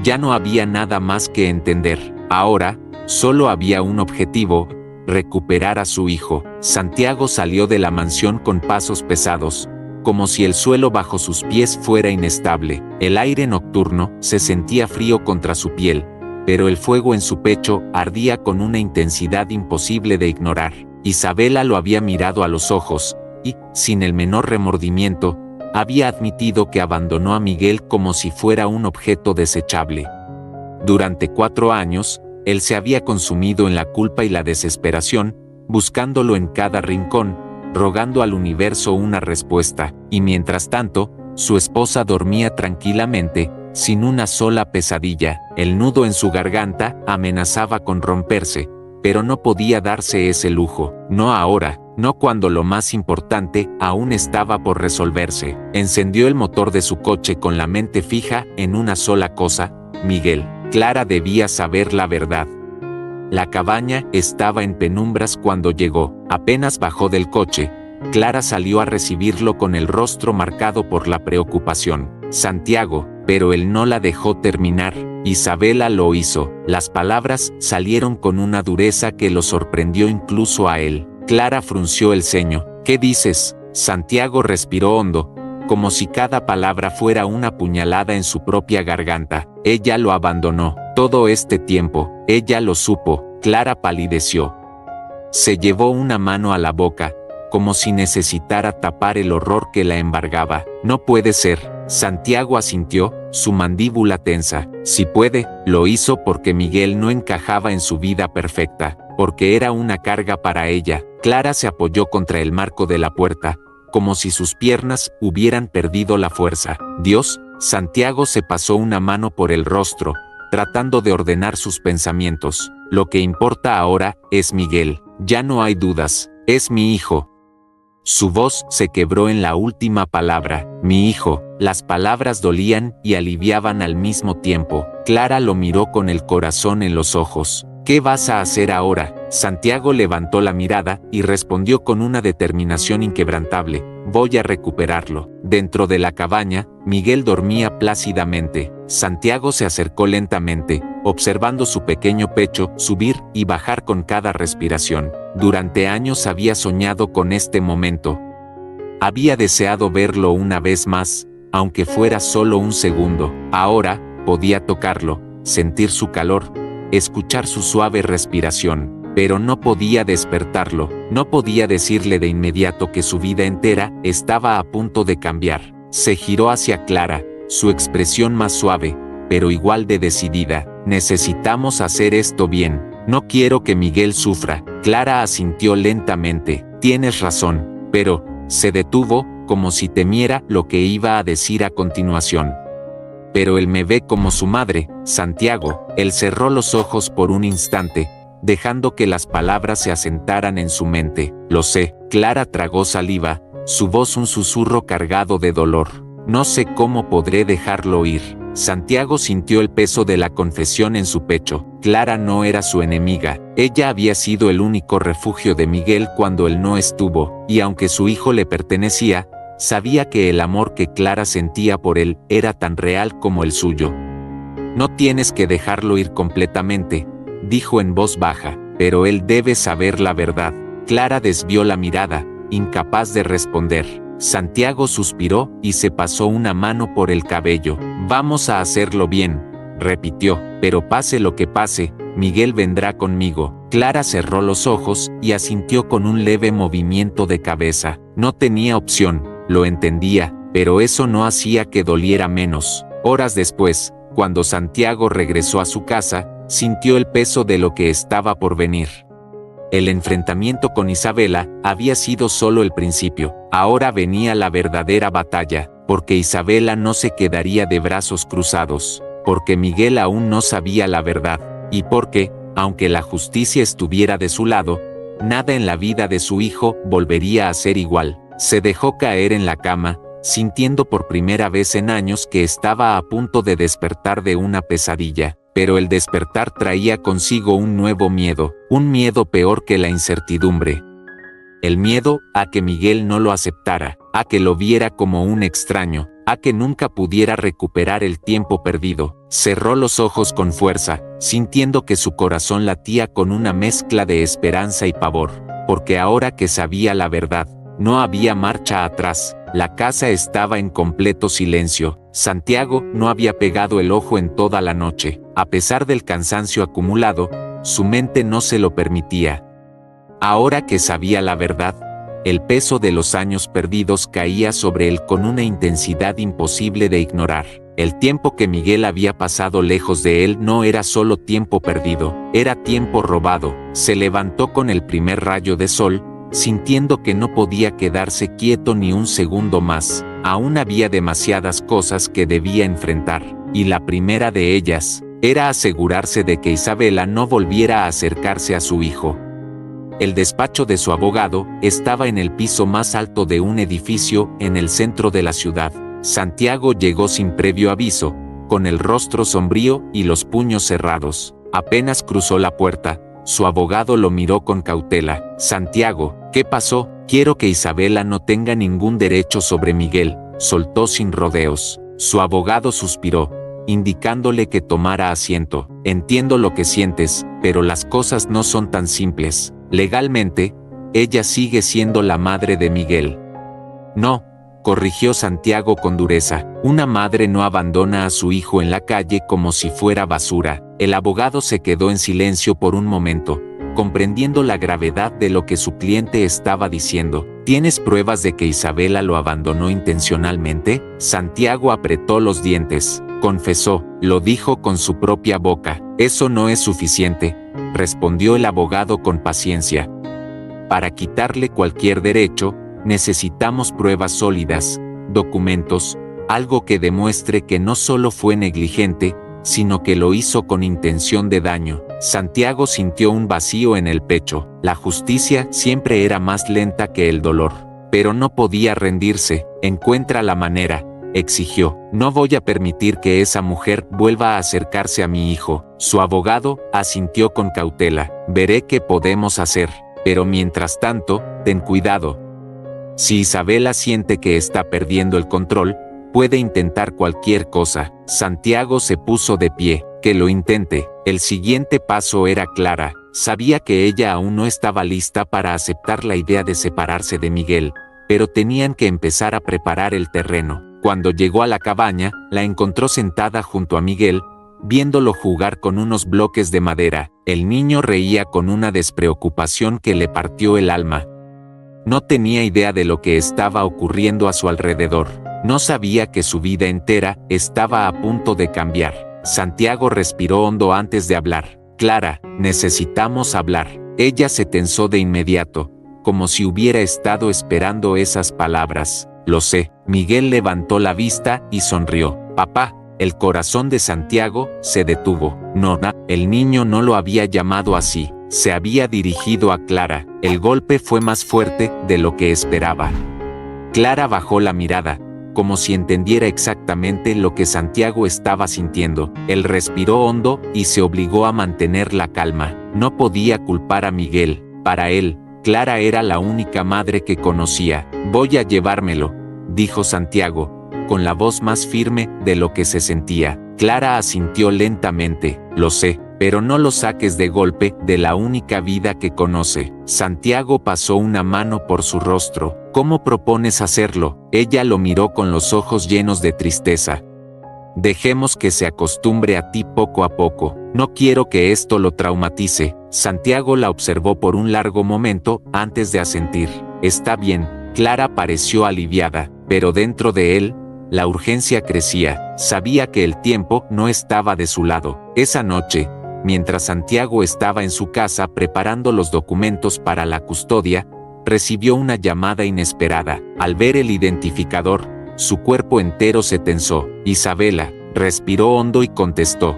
Ya no había nada más que entender. Ahora, solo había un objetivo: recuperar a su hijo. Santiago salió de la mansión con pasos pesados, como si el suelo bajo sus pies fuera inestable. El aire nocturno se sentía frío contra su piel, pero el fuego en su pecho ardía con una intensidad imposible de ignorar. Isabela lo había mirado a los ojos, y, sin el menor remordimiento, había admitido que abandonó a Miguel como si fuera un objeto desechable. Durante 4 años, él se había consumido en la culpa y la desesperación, buscándolo en cada rincón, rogando al universo una respuesta, y mientras tanto, su esposa dormía tranquilamente, sin una sola pesadilla. El nudo en su garganta amenazaba con romperse, pero no podía darse ese lujo. No ahora, no cuando lo más importante aún estaba por resolverse. Encendió el motor de su coche con la mente fija en una sola cosa: Miguel. Clara debía saber la verdad. La cabaña estaba en penumbras cuando llegó. Apenas bajó del coche, Clara salió a recibirlo con el rostro marcado por la preocupación. Santiago, pero él no la dejó terminar. Isabela lo hizo. Las palabras salieron con una dureza que lo sorprendió incluso a él. Clara frunció el ceño. ¿Qué dices? Santiago respiró hondo, como si cada palabra fuera una puñalada en su propia garganta. Ella lo abandonó. Todo este tiempo, ella lo supo. Clara palideció. Se llevó una mano a la boca, como si necesitara tapar el horror que la embargaba. No puede ser. Santiago asintió, su mandíbula tensa. Si puede, lo hizo porque Miguel no encajaba en su vida perfecta, porque era una carga para ella. Clara se apoyó contra el marco de la puerta, como si sus piernas hubieran perdido la fuerza. Dios, Santiago se pasó una mano por el rostro, tratando de ordenar sus pensamientos. Lo que importa ahora es Miguel. Ya no hay dudas, es mi hijo. Su voz se quebró en la última palabra. Mi hijo. Las palabras dolían y aliviaban al mismo tiempo. Clara lo miró con el corazón en los ojos. ¿Qué vas a hacer ahora? Santiago levantó la mirada y respondió con una determinación inquebrantable. Voy a recuperarlo. Dentro de la cabaña, Miguel dormía plácidamente. Santiago se acercó lentamente, observando su pequeño pecho subir y bajar con cada respiración. Durante años había soñado con este momento. Había deseado verlo una vez más, aunque fuera solo un segundo. Ahora, podía tocarlo, sentir su calor, escuchar su suave respiración, pero no podía despertarlo, no podía decirle de inmediato que su vida entera estaba a punto de cambiar. Se giró hacia Clara, su expresión más suave, pero igual de decidida. Necesitamos hacer esto bien. No quiero que Miguel sufra. Clara asintió lentamente. Tienes razón. Pero, se detuvo, como si temiera lo que iba a decir a continuación. Pero él me ve como su madre, Santiago. Él cerró los ojos por un instante, dejando que las palabras se asentaran en su mente. Lo sé. Clara tragó saliva, su voz un susurro cargado de dolor. No sé cómo podré dejarlo ir. Santiago sintió el peso de la confesión en su pecho. Clara no era su enemiga. Ella había sido el único refugio de Miguel cuando él no estuvo, y aunque su hijo le pertenecía, sabía que el amor que Clara sentía por él era tan real como el suyo. No tienes que dejarlo ir completamente, dijo en voz baja, pero él debe saber la verdad. Clara desvió la mirada, incapaz de responder. Santiago suspiró y se pasó una mano por el cabello. Vamos a hacerlo bien, repitió, pero pase lo que pase, Miguel vendrá conmigo. Clara cerró los ojos y asintió con un leve movimiento de cabeza. No tenía opción, lo entendía, pero eso no hacía que doliera menos. Horas después, cuando Santiago regresó a su casa, sintió el peso de lo que estaba por venir. El enfrentamiento con Isabela había sido solo el principio. Ahora venía la verdadera batalla, porque Isabela no se quedaría de brazos cruzados, porque Miguel aún no sabía la verdad, y porque, aunque la justicia estuviera de su lado, nada en la vida de su hijo volvería a ser igual. Se dejó caer en la cama, sintiendo por primera vez en años que estaba a punto de despertar de una pesadilla. Pero el despertar traía consigo un nuevo miedo, un miedo peor que la incertidumbre. El miedo a que Miguel no lo aceptara, a que lo viera como un extraño, a que nunca pudiera recuperar el tiempo perdido. Cerró los ojos con fuerza, sintiendo que su corazón latía con una mezcla de esperanza y pavor, porque ahora que sabía la verdad, no había marcha atrás. La casa estaba en completo silencio. Santiago no había pegado el ojo en toda la noche. A pesar del cansancio acumulado, su mente no se lo permitía. Ahora que sabía la verdad, el peso de los años perdidos caía sobre él con una intensidad imposible de ignorar. El tiempo que Miguel había pasado lejos de él no era solo tiempo perdido, era tiempo robado. Se levantó con el primer rayo de sol, sintiendo que no podía quedarse quieto ni un segundo más. Aún había demasiadas cosas que debía enfrentar, y la primera de ellas era asegurarse de que Isabela no volviera a acercarse a su hijo. El despacho de su abogado estaba en el piso más alto de un edificio en el centro de la ciudad. Santiago llegó sin previo aviso, con el rostro sombrío y los puños cerrados. Apenas cruzó la puerta, su abogado lo miró con cautela. Santiago, ¿qué pasó? Quiero que Isabela no tenga ningún derecho sobre Miguel, soltó sin rodeos. Su abogado suspiró, indicándole que tomara asiento. Entiendo lo que sientes, pero las cosas no son tan simples. Legalmente, ella sigue siendo la madre de Miguel. No, corrigió Santiago con dureza. Una madre no abandona a su hijo en la calle como si fuera basura. El abogado se quedó en silencio por un momento, comprendiendo la gravedad de lo que su cliente estaba diciendo. ¿Tienes pruebas de que Isabela lo abandonó intencionalmente? Santiago apretó los dientes. Confesó, lo dijo con su propia boca. Eso no es suficiente, respondió el abogado con paciencia. Para quitarle cualquier derecho, necesitamos pruebas sólidas, documentos, algo que demuestre que no solo fue negligente, sino que lo hizo con intención de daño. Santiago sintió un vacío en el pecho. La justicia siempre era más lenta que el dolor. Pero no podía rendirse. Encuentra la manera, exigió. No voy a permitir que esa mujer vuelva a acercarse a mi hijo. Su abogado asintió con cautela. Veré qué podemos hacer. Pero mientras tanto, ten cuidado. Si Isabela siente que está perdiendo el control, puede intentar cualquier cosa. Santiago se puso de pie. Que lo intente. El siguiente paso era Clara. Sabía que ella aún no estaba lista para aceptar la idea de separarse de Miguel, pero tenían que empezar a preparar el terreno. Cuando llegó a la cabaña, la encontró sentada junto a Miguel, viéndolo jugar con unos bloques de madera. El niño reía con una despreocupación que le partió el alma. No tenía idea de lo que estaba ocurriendo a su alrededor. No sabía que su vida entera estaba a punto de cambiar. Santiago respiró hondo antes de hablar. Clara, necesitamos hablar. Ella se tensó de inmediato, como si hubiera estado esperando esas palabras. Lo sé. Miguel levantó la vista y sonrió. Papá. El corazón de Santiago se detuvo. No, el niño no lo había llamado así. Se había dirigido a Clara. El golpe fue más fuerte de lo que esperaba. Clara bajó la mirada, como si entendiera exactamente lo que Santiago estaba sintiendo. Él respiró hondo y se obligó a mantener la calma. No podía culpar a Miguel. Para él, Clara era la única madre que conocía. Voy a llevármelo, dijo Santiago, con la voz más firme de lo que se sentía. Clara asintió lentamente. Lo sé, pero no lo saques de golpe de la única vida que conoce. Santiago pasó una mano por su rostro. ¿Cómo propones hacerlo? Ella lo miró con los ojos llenos de tristeza. Dejemos que se acostumbre a ti poco a poco. No quiero que esto lo traumatice. Santiago la observó por un largo momento antes de asentir. Está bien. Clara pareció aliviada, pero dentro de él, la urgencia crecía. Sabía que el tiempo no estaba de su lado. Esa noche, mientras Santiago estaba en su casa preparando los documentos para la custodia, recibió una llamada inesperada. Al ver el identificador, su cuerpo entero se tensó. Isabela, respiró hondo y contestó.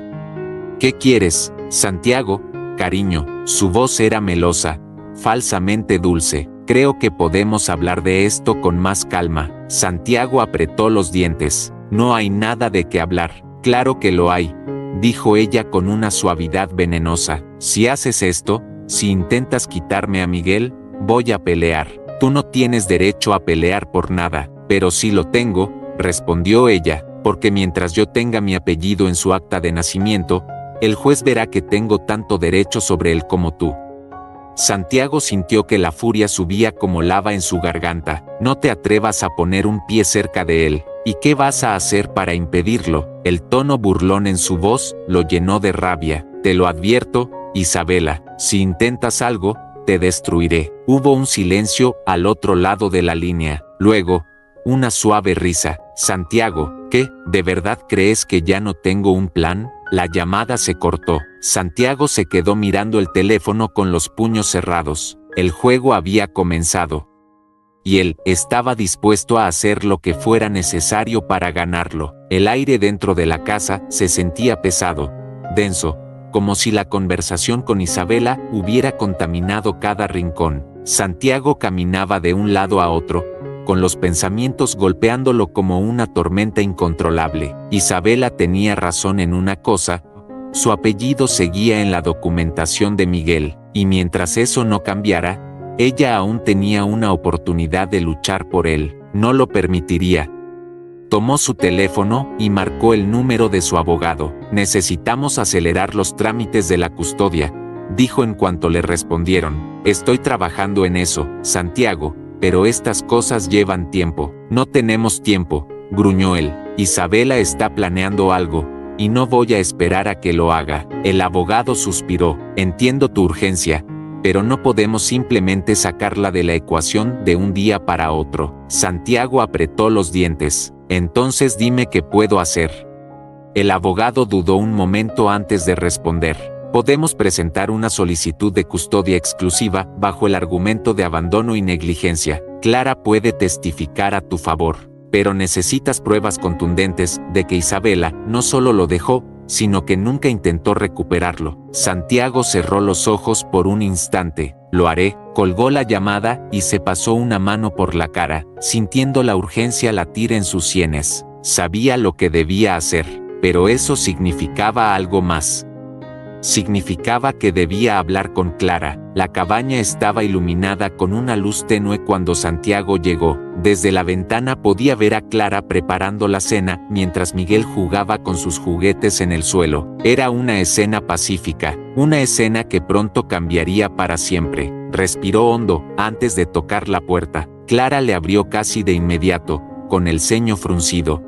¿Qué quieres, Santiago? Cariño. Su voz era melosa, falsamente dulce. Creo que podemos hablar de esto con más calma. Santiago apretó los dientes. No hay nada de qué hablar. Claro que lo hay, dijo ella con una suavidad venenosa. Si haces esto, si intentas quitarme a Miguel, voy a pelear. Tú no tienes derecho a pelear por nada. Pero sí lo tengo, respondió ella, porque mientras yo tenga mi apellido en su acta de nacimiento, el juez verá que tengo tanto derecho sobre él como tú. Santiago sintió que la furia subía como lava en su garganta. No te atrevas a poner un pie cerca de él. ¿Y qué vas a hacer para impedirlo? El tono burlón en su voz lo llenó de rabia. Te lo advierto, Isabela, si intentas algo, te destruiré. Hubo un silencio al otro lado de la línea. Luego, una suave risa. Santiago, ¿qué? ¿De verdad crees que ya no tengo un plan? La llamada se cortó. Santiago se quedó mirando el teléfono con los puños cerrados. El juego había comenzado. Y él estaba dispuesto a hacer lo que fuera necesario para ganarlo. El aire dentro de la casa se sentía pesado, denso, como si la conversación con Isabela hubiera contaminado cada rincón. Santiago caminaba de un lado a otro, con los pensamientos golpeándolo como una tormenta incontrolable. Isabela tenía razón en una cosa, su apellido seguía en la documentación de Miguel, y mientras eso no cambiara, ella aún tenía una oportunidad de luchar por él. No lo permitiría. Tomó su teléfono y marcó el número de su abogado. Necesitamos acelerar los trámites de la custodia, dijo en cuanto le respondieron. Estoy trabajando en eso, Santiago, pero estas cosas llevan tiempo. No tenemos tiempo, gruñó él. Isabela está planeando algo, y no voy a esperar a que lo haga. El abogado suspiró. Entiendo tu urgencia, pero no podemos simplemente sacarla de la ecuación de un día para otro. Santiago apretó los dientes. Entonces dime qué puedo hacer. El abogado dudó un momento antes de responder. Podemos presentar una solicitud de custodia exclusiva bajo el argumento de abandono y negligencia. Clara puede testificar a tu favor, pero necesitas pruebas contundentes de que Isabela no solo lo dejó, sino que nunca intentó recuperarlo. Santiago cerró los ojos por un instante. Lo haré. Colgó la llamada y se pasó una mano por la cara, sintiendo la urgencia latir en sus sienes. Sabía lo que debía hacer, pero eso significaba algo más. Significaba que debía hablar con Clara. La cabaña estaba iluminada con una luz tenue cuando Santiago llegó. Desde la ventana podía ver a Clara preparando la cena mientras Miguel jugaba con sus juguetes en el suelo. Era una escena pacífica, una escena que pronto cambiaría para siempre. Respiró hondo antes de tocar la puerta. Clara le abrió casi de inmediato, con el ceño fruncido.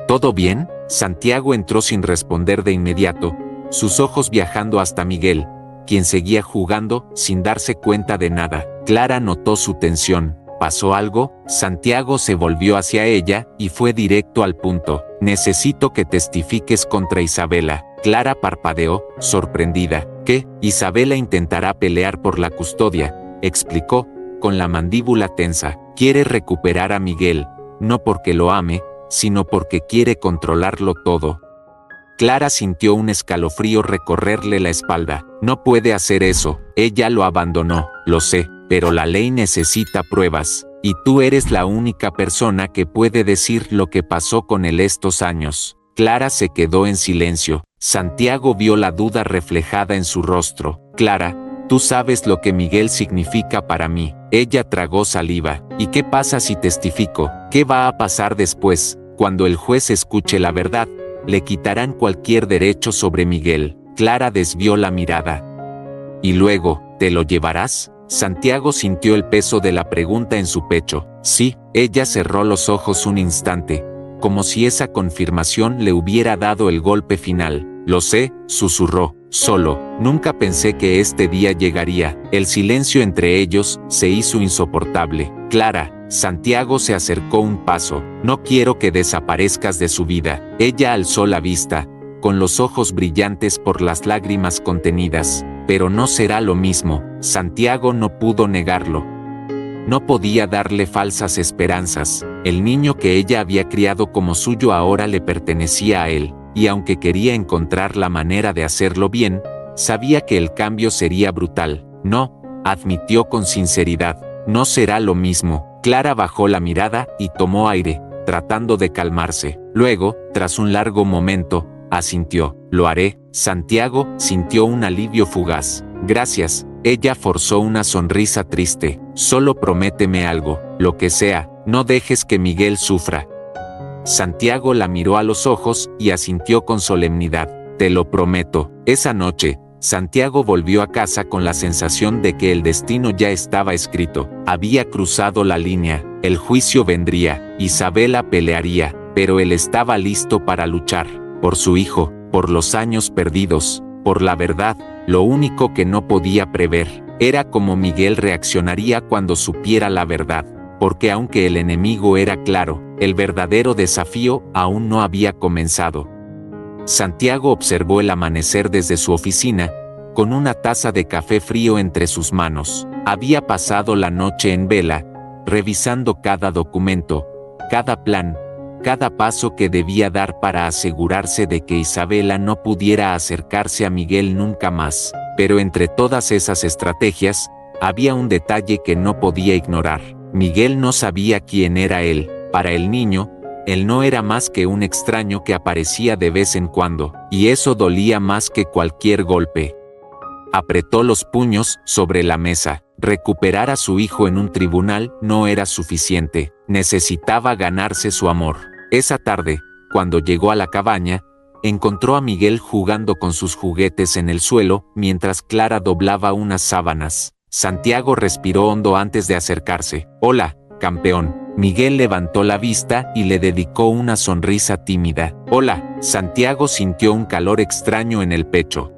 ¿Todo bien? Santiago entró sin responder de inmediato, sus ojos viajando hasta Miguel, quien seguía jugando sin darse cuenta de nada. Clara notó su tensión. ¿Pasó algo? Santiago se volvió hacia ella y fue directo al punto. necesito que testifiques contra Isabela. Clara parpadeó, sorprendida. ¿Qué? Isabela intentará pelear por la custodia, explicó, con la mandíbula tensa. Quiere recuperar a Miguel, no porque lo ame, sino porque quiere controlarlo todo. Clara sintió un escalofrío recorrerle la espalda. No puede hacer eso, ella lo abandonó, lo sé, pero la ley necesita pruebas, y tú eres la única persona que puede decir lo que pasó con él estos años. Clara se quedó en silencio. Santiago vio la duda reflejada en su rostro. Clara, tú sabes lo que Miguel significa para mí. Ella tragó saliva. ¿Y qué pasa si testifico? ¿Qué va a pasar después? Cuando el juez escuche la verdad, le quitarán cualquier derecho sobre Miguel. Clara desvió la mirada. ¿Y luego, te lo llevarás? Santiago sintió el peso de la pregunta en su pecho. Sí, ella cerró los ojos un instante, como si esa confirmación le hubiera dado el golpe final. Lo sé, susurró. Solo, nunca pensé que este día llegaría. El silencio entre ellos se hizo insoportable. Clara, Santiago se acercó un paso. No quiero que desaparezcas de su vida. Ella alzó la vista, con los ojos brillantes por las lágrimas contenidas. Pero no será lo mismo. Santiago no pudo negarlo. No podía darle falsas esperanzas. El niño que ella había criado como suyo ahora le pertenecía a él, y aunque quería encontrar la manera de hacerlo bien, sabía que el cambio sería brutal. No, admitió con sinceridad, no será lo mismo. Clara bajó la mirada y tomó aire, tratando de calmarse. Luego, tras un largo momento, asintió. Lo haré. Santiago sintió un alivio fugaz. Gracias. Ella forzó una sonrisa triste. Solo prométeme algo, lo que sea, no dejes que Miguel sufra. Santiago la miró a los ojos y asintió con solemnidad. Te lo prometo. Esa noche, Santiago volvió a casa con la sensación de que el destino ya estaba escrito. Había cruzado la línea, el juicio vendría, Isabela pelearía, pero él estaba listo para luchar. Por su hijo, por los años perdidos, por la verdad. Lo único que no podía prever era cómo Miguel reaccionaría cuando supiera la verdad, porque aunque el enemigo era claro, el verdadero desafío aún no había comenzado. Santiago observó el amanecer desde su oficina, con una taza de café frío entre sus manos. Había pasado la noche en vela, revisando cada documento, cada plan, cada paso que debía dar para asegurarse de que Isabela no pudiera acercarse a Miguel nunca más. Pero entre todas esas estrategias, había un detalle que no podía ignorar. Miguel no sabía quién era él. Para el niño, él no era más que un extraño que aparecía de vez en cuando, y eso dolía más que cualquier golpe. Apretó los puños sobre la mesa. Recuperar a su hijo en un tribunal no era suficiente. Necesitaba ganarse su amor. Esa tarde, cuando llegó a la cabaña, encontró a Miguel jugando con sus juguetes en el suelo, mientras Clara doblaba unas sábanas. Santiago respiró hondo antes de acercarse. Hola, campeón. Miguel levantó la vista y le dedicó una sonrisa tímida. Hola. Santiago sintió un calor extraño en el pecho.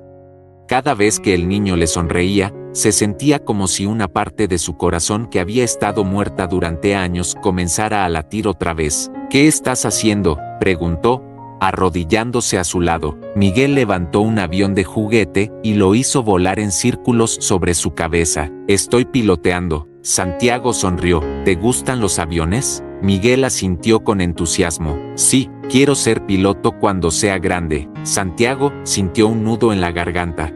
Cada vez que el niño le sonreía, se sentía como si una parte de su corazón que había estado muerta durante años comenzara a latir otra vez. ¿Qué estás haciendo?, preguntó, arrodillándose a su lado. Miguel levantó un avión de juguete y lo hizo volar en círculos sobre su cabeza. Estoy piloteando. Santiago sonrió. ¿Te gustan los aviones? Miguel asintió con entusiasmo. Sí, quiero ser piloto cuando sea grande. Santiago sintió un nudo en la garganta.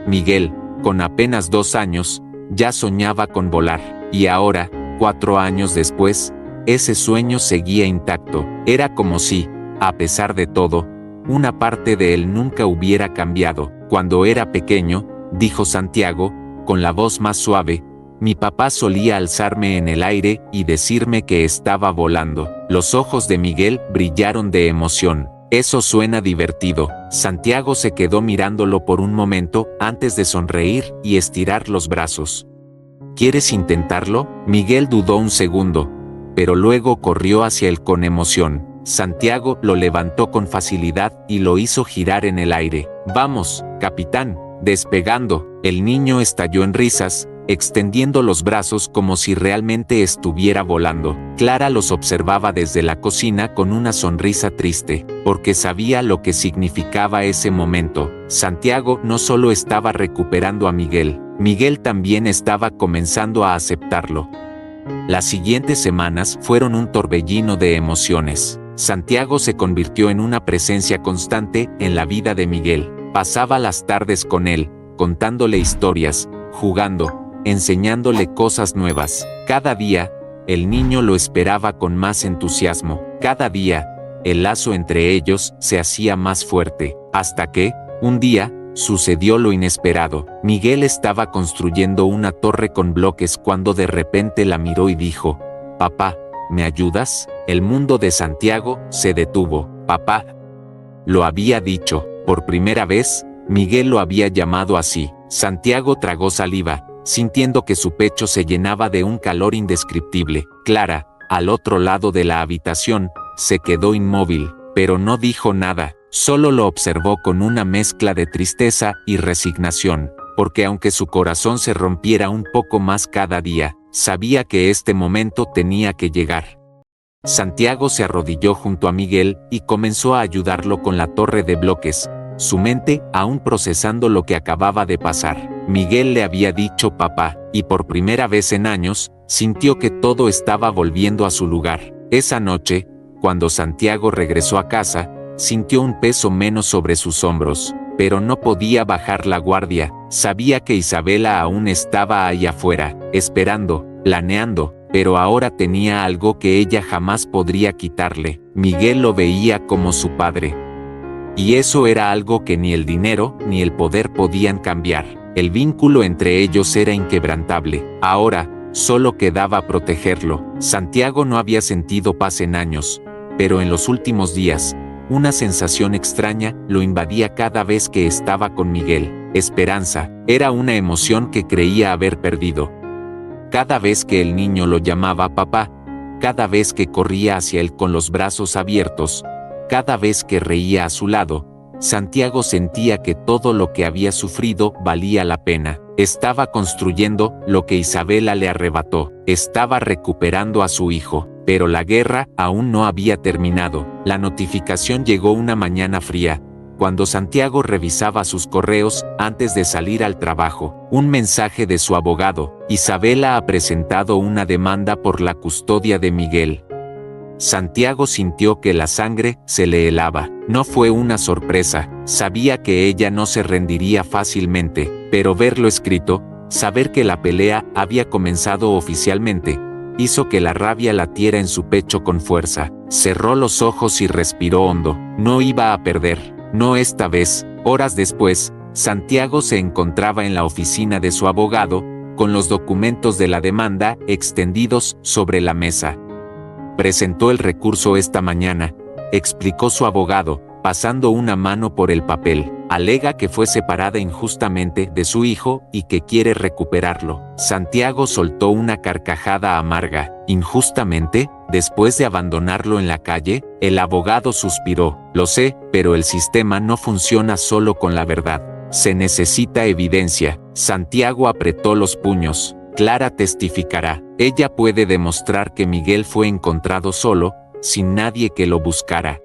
Miguel, con apenas 2 años, ya soñaba con volar, y ahora, 4 años después, ese sueño seguía intacto. Era como si, a pesar de todo, una parte de él nunca hubiera cambiado. Cuando era pequeño, dijo Santiago, con la voz más suave, mi papá solía alzarme en el aire y decirme que estaba volando. Los ojos de Miguel brillaron de emoción. Eso suena divertido. Santiago se quedó mirándolo por un momento antes de sonreír y estirar los brazos. ¿Quieres intentarlo? Miguel dudó un segundo, pero luego corrió hacia él con emoción. Santiago lo levantó con facilidad y lo hizo girar en el aire. Vamos, capitán. Despegando, el niño estalló en risas, extendiendo los brazos como si realmente estuviera volando. Clara los observaba desde la cocina con una sonrisa triste, porque sabía lo que significaba ese momento. Santiago no solo estaba recuperando a Miguel, Miguel también estaba comenzando a aceptarlo. Las siguientes semanas fueron un torbellino de emociones. Santiago se convirtió en una presencia constante en la vida de Miguel. Pasaba las tardes con él, contándole historias, jugando, enseñándole cosas nuevas. Cada día, el niño lo esperaba con más entusiasmo. Cada día, el lazo entre ellos se hacía más fuerte, hasta que, un día, sucedió lo inesperado. Miguel estaba construyendo una torre con bloques cuando de repente la miró y dijo: «Papá, ¿me ayudas?». El mundo de Santiago se detuvo. «Papá». Lo había dicho. Por primera vez, Miguel lo había llamado así. Santiago tragó saliva, sintiendo que su pecho se llenaba de un calor indescriptible. Clara, al otro lado de la habitación, se quedó inmóvil, pero no dijo nada. Solo lo observó con una mezcla de tristeza y resignación, porque aunque su corazón se rompiera un poco más cada día, sabía que este momento tenía que llegar. Santiago se arrodilló junto a Miguel y comenzó a ayudarlo con la torre de bloques, su mente aún procesando lo que acababa de pasar. Miguel le había dicho papá, y por primera vez en años, sintió que todo estaba volviendo a su lugar. Esa noche, cuando Santiago regresó a casa, sintió un peso menos sobre sus hombros, pero no podía bajar la guardia. Sabía que Isabela aún estaba ahí afuera, esperando, planeando, pero ahora tenía algo que ella jamás podría quitarle. Miguel lo veía como su padre. Y eso era algo que ni el dinero ni el poder podían cambiar. El vínculo entre ellos era inquebrantable. Ahora, solo quedaba protegerlo. Santiago no había sentido paz en años, pero en los últimos días, una sensación extraña lo invadía cada vez que estaba con Miguel. Esperanza, era una emoción que creía haber perdido. Cada vez que el niño lo llamaba papá, cada vez que corría hacia él con los brazos abiertos, cada vez que reía a su lado, Santiago sentía que todo lo que había sufrido valía la pena. Estaba construyendo lo que Isabela le arrebató. Estaba recuperando a su hijo. Pero la guerra aún no había terminado. La notificación llegó una mañana fría, cuando Santiago revisaba sus correos antes de salir al trabajo. Un mensaje de su abogado: Isabela ha presentado una demanda por la custodia de Miguel. Santiago sintió que la sangre se le helaba. No fue una sorpresa, sabía que ella no se rendiría fácilmente, pero verlo escrito, saber que la pelea había comenzado oficialmente, hizo que la rabia latiera en su pecho con fuerza. Cerró los ojos y respiró hondo. No iba a perder, no esta vez. Horas después, Santiago se encontraba en la oficina de su abogado, con los documentos de la demanda extendidos sobre la mesa. Presentó el recurso esta mañana, explicó su abogado, pasando una mano por el papel. Alega que fue separada injustamente de su hijo y que quiere recuperarlo. Santiago soltó una carcajada amarga. ¿Injustamente? Después de abandonarlo en la calle, el abogado suspiró. Lo sé, pero el sistema no funciona solo con la verdad. Se necesita evidencia. Santiago apretó los puños. Clara testificará. Ella puede demostrar que Miguel fue encontrado solo, sin nadie que lo buscara.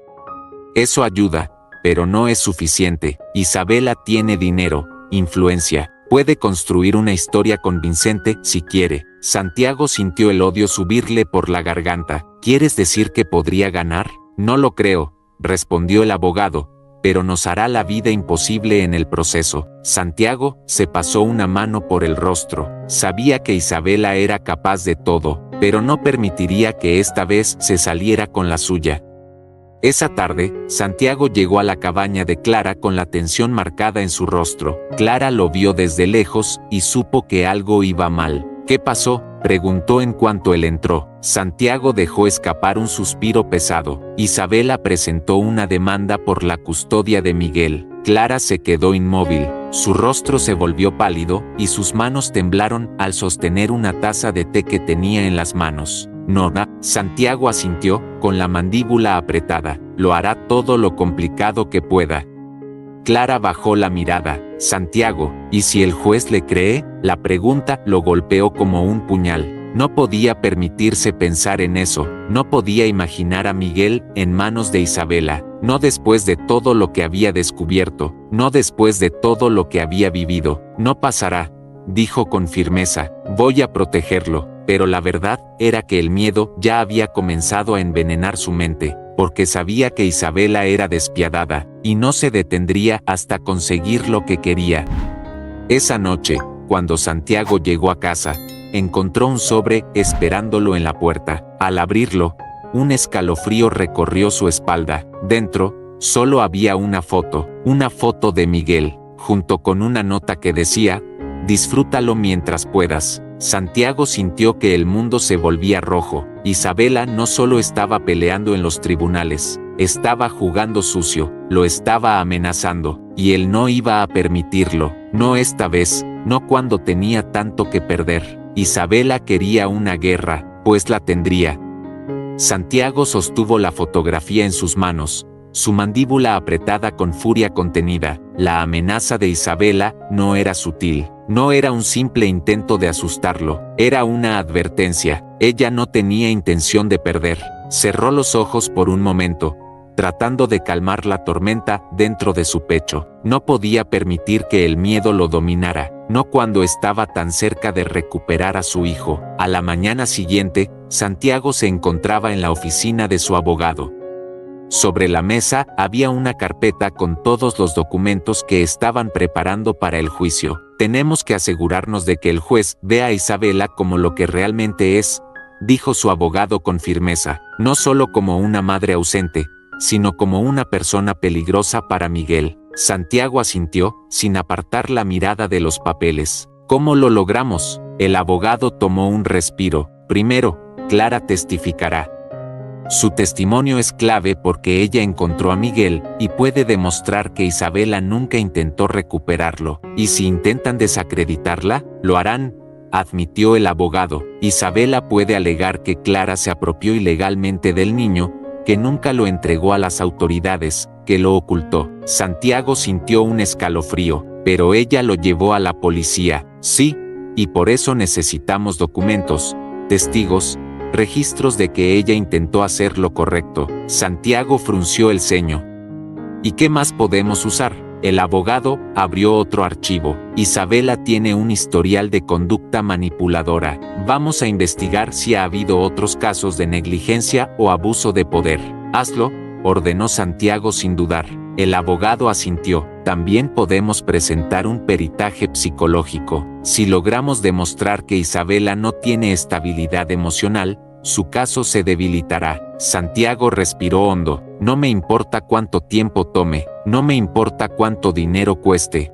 Eso ayuda, pero no es suficiente. Isabela tiene dinero, influencia. Puede construir una historia convincente si quiere. Santiago sintió el odio subirle por la garganta. ¿Quieres decir que podría ganar? No lo creo, respondió el abogado, pero nos hará la vida imposible en el proceso. Santiago se pasó una mano por el rostro. Sabía que Isabela era capaz de todo, pero no permitiría que esta vez se saliera con la suya. Esa tarde, Santiago llegó a la cabaña de Clara con la tensión marcada en su rostro. Clara lo vio desde lejos y supo que algo iba mal. ¿Qué pasó?, preguntó en cuanto él entró. Santiago dejó escapar un suspiro pesado. Isabela presentó una demanda por la custodia de Miguel. Clara se quedó inmóvil. Su rostro se volvió pálido y sus manos temblaron al sostener una taza de té que tenía en las manos. No, Santiago asintió, con la mandíbula apretada. Lo hará todo lo complicado que pueda. Clara bajó la mirada. Santiago, ¿y si el juez le cree? La pregunta lo golpeó como un puñal. No podía permitirse pensar en eso, no podía imaginar a Miguel en manos de Isabela, no después de todo lo que había descubierto, no después de todo lo que había vivido. No pasará, dijo con firmeza, voy a protegerlo, pero la verdad era que el miedo ya había comenzado a envenenar su mente, porque sabía que Isabela era despiadada, y no se detendría hasta conseguir lo que quería. Esa noche, cuando Santiago llegó a casa, encontró un sobre esperándolo en la puerta. Al abrirlo, un escalofrío recorrió su espalda. Dentro, solo había una foto de Miguel, junto con una nota que decía, disfrútalo mientras puedas. Santiago sintió que el mundo se volvía rojo. Isabela no solo estaba peleando en los tribunales, estaba jugando sucio, lo estaba amenazando, y él no iba a permitirlo, no esta vez, no cuando tenía tanto que perder. Isabela quería una guerra, pues la tendría. Santiago sostuvo la fotografía en sus manos, su mandíbula apretada con furia contenida. La amenaza de Isabela no era sutil, no era un simple intento de asustarlo, era una advertencia. Ella no tenía intención de perder. Cerró los ojos por un momento, tratando de calmar la tormenta dentro de su pecho. No podía permitir que el miedo lo dominara, no cuando estaba tan cerca de recuperar a su hijo. A la mañana siguiente, Santiago se encontraba en la oficina de su abogado. Sobre la mesa había una carpeta con todos los documentos que estaban preparando para el juicio. Tenemos que asegurarnos de que el juez vea a Isabela como lo que realmente es, dijo su abogado con firmeza, no solo como una madre ausente, sino como una persona peligrosa para Miguel. Santiago asintió, sin apartar la mirada de los papeles. ¿Cómo lo logramos? El abogado tomó un respiro. Primero, Clara testificará. Su testimonio es clave porque ella encontró a Miguel y puede demostrar que Isabela nunca intentó recuperarlo. Y si intentan desacreditarla, lo harán, admitió el abogado. Isabela puede alegar que Clara se apropió ilegalmente del niño, que nunca lo entregó a las autoridades, que lo ocultó. Santiago sintió un escalofrío, pero ella lo llevó a la policía. Sí, y por eso necesitamos documentos, testigos, registros de que ella intentó hacer lo correcto. Santiago frunció el ceño. ¿Y qué más podemos usar? El abogado abrió otro archivo. Isabela tiene un historial de conducta manipuladora. Vamos a investigar si ha habido otros casos de negligencia o abuso de poder. Hazlo, ordenó Santiago sin dudar. El abogado asintió. También podemos presentar un peritaje psicológico. Si logramos demostrar que Isabela no tiene estabilidad emocional, su caso se debilitará. Santiago respiró hondo. No me importa cuánto tiempo tome, no me importa cuánto dinero cueste.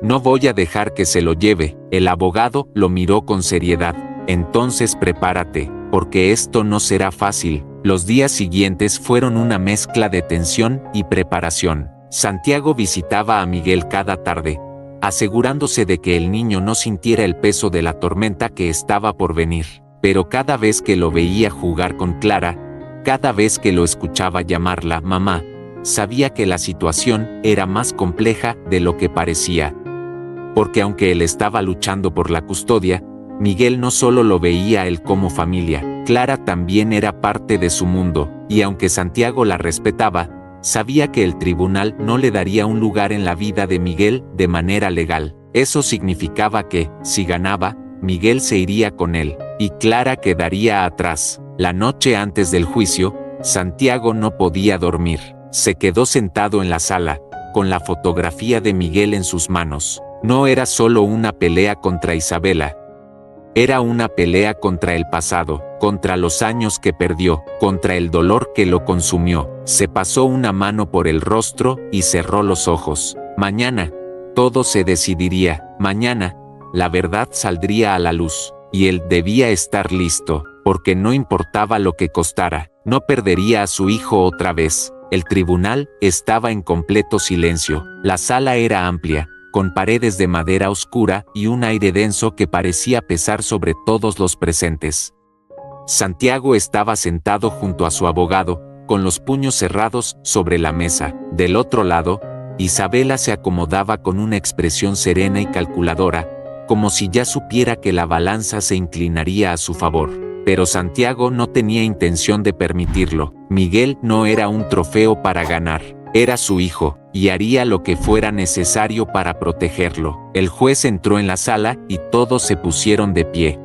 No voy a dejar que se lo lleve. El abogado lo miró con seriedad. Entonces prepárate, porque esto no será fácil. Los días siguientes fueron una mezcla de tensión y preparación. Santiago visitaba a Miguel cada tarde, asegurándose de que el niño no sintiera el peso de la tormenta que estaba por venir. Pero cada vez que lo veía jugar con Clara, cada vez que lo escuchaba llamarla mamá, sabía que la situación era más compleja de lo que parecía. Porque aunque él estaba luchando por la custodia, Miguel no solo lo veía a él como familia, Clara también era parte de su mundo, y aunque Santiago la respetaba, sabía que el tribunal no le daría un lugar en la vida de Miguel de manera legal. Eso significaba que, si ganaba, Miguel se iría con él, y Clara quedaría atrás. La noche antes del juicio, Santiago no podía dormir. Se quedó sentado en la sala, con la fotografía de Miguel en sus manos. No era solo una pelea contra Isabela. Era una pelea contra el pasado, contra los años que perdió, contra el dolor que lo consumió. Se pasó una mano por el rostro y cerró los ojos. Mañana, todo se decidiría. Mañana, la verdad saldría a la luz, y él debía estar listo, porque no importaba lo que costara, no perdería a su hijo otra vez. El tribunal estaba en completo silencio. La sala era amplia, con paredes de madera oscura y un aire denso que parecía pesar sobre todos los presentes. Santiago estaba sentado junto a su abogado, con los puños cerrados sobre la mesa. Del otro lado, Isabela se acomodaba con una expresión serena y calculadora, como si ya supiera que la balanza se inclinaría a su favor. Pero Santiago no tenía intención de permitirlo. Miguel no era un trofeo para ganar. Era su hijo, y haría lo que fuera necesario para protegerlo. El juez entró en la sala y todos se pusieron de pie.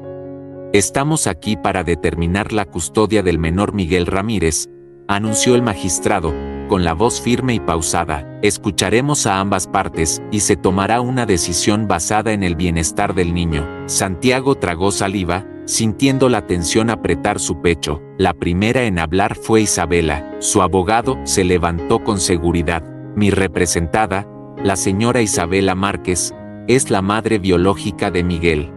«Estamos aquí para determinar la custodia del menor Miguel Ramírez», anunció el magistrado, con la voz firme y pausada. «Escucharemos a ambas partes y se tomará una decisión basada en el bienestar del niño». Santiago tragó saliva, sintiendo la tensión apretar su pecho. La primera en hablar fue Isabela. Su abogado se levantó con seguridad. «Mi representada, la señora Isabela Márquez, es la madre biológica de Miguel.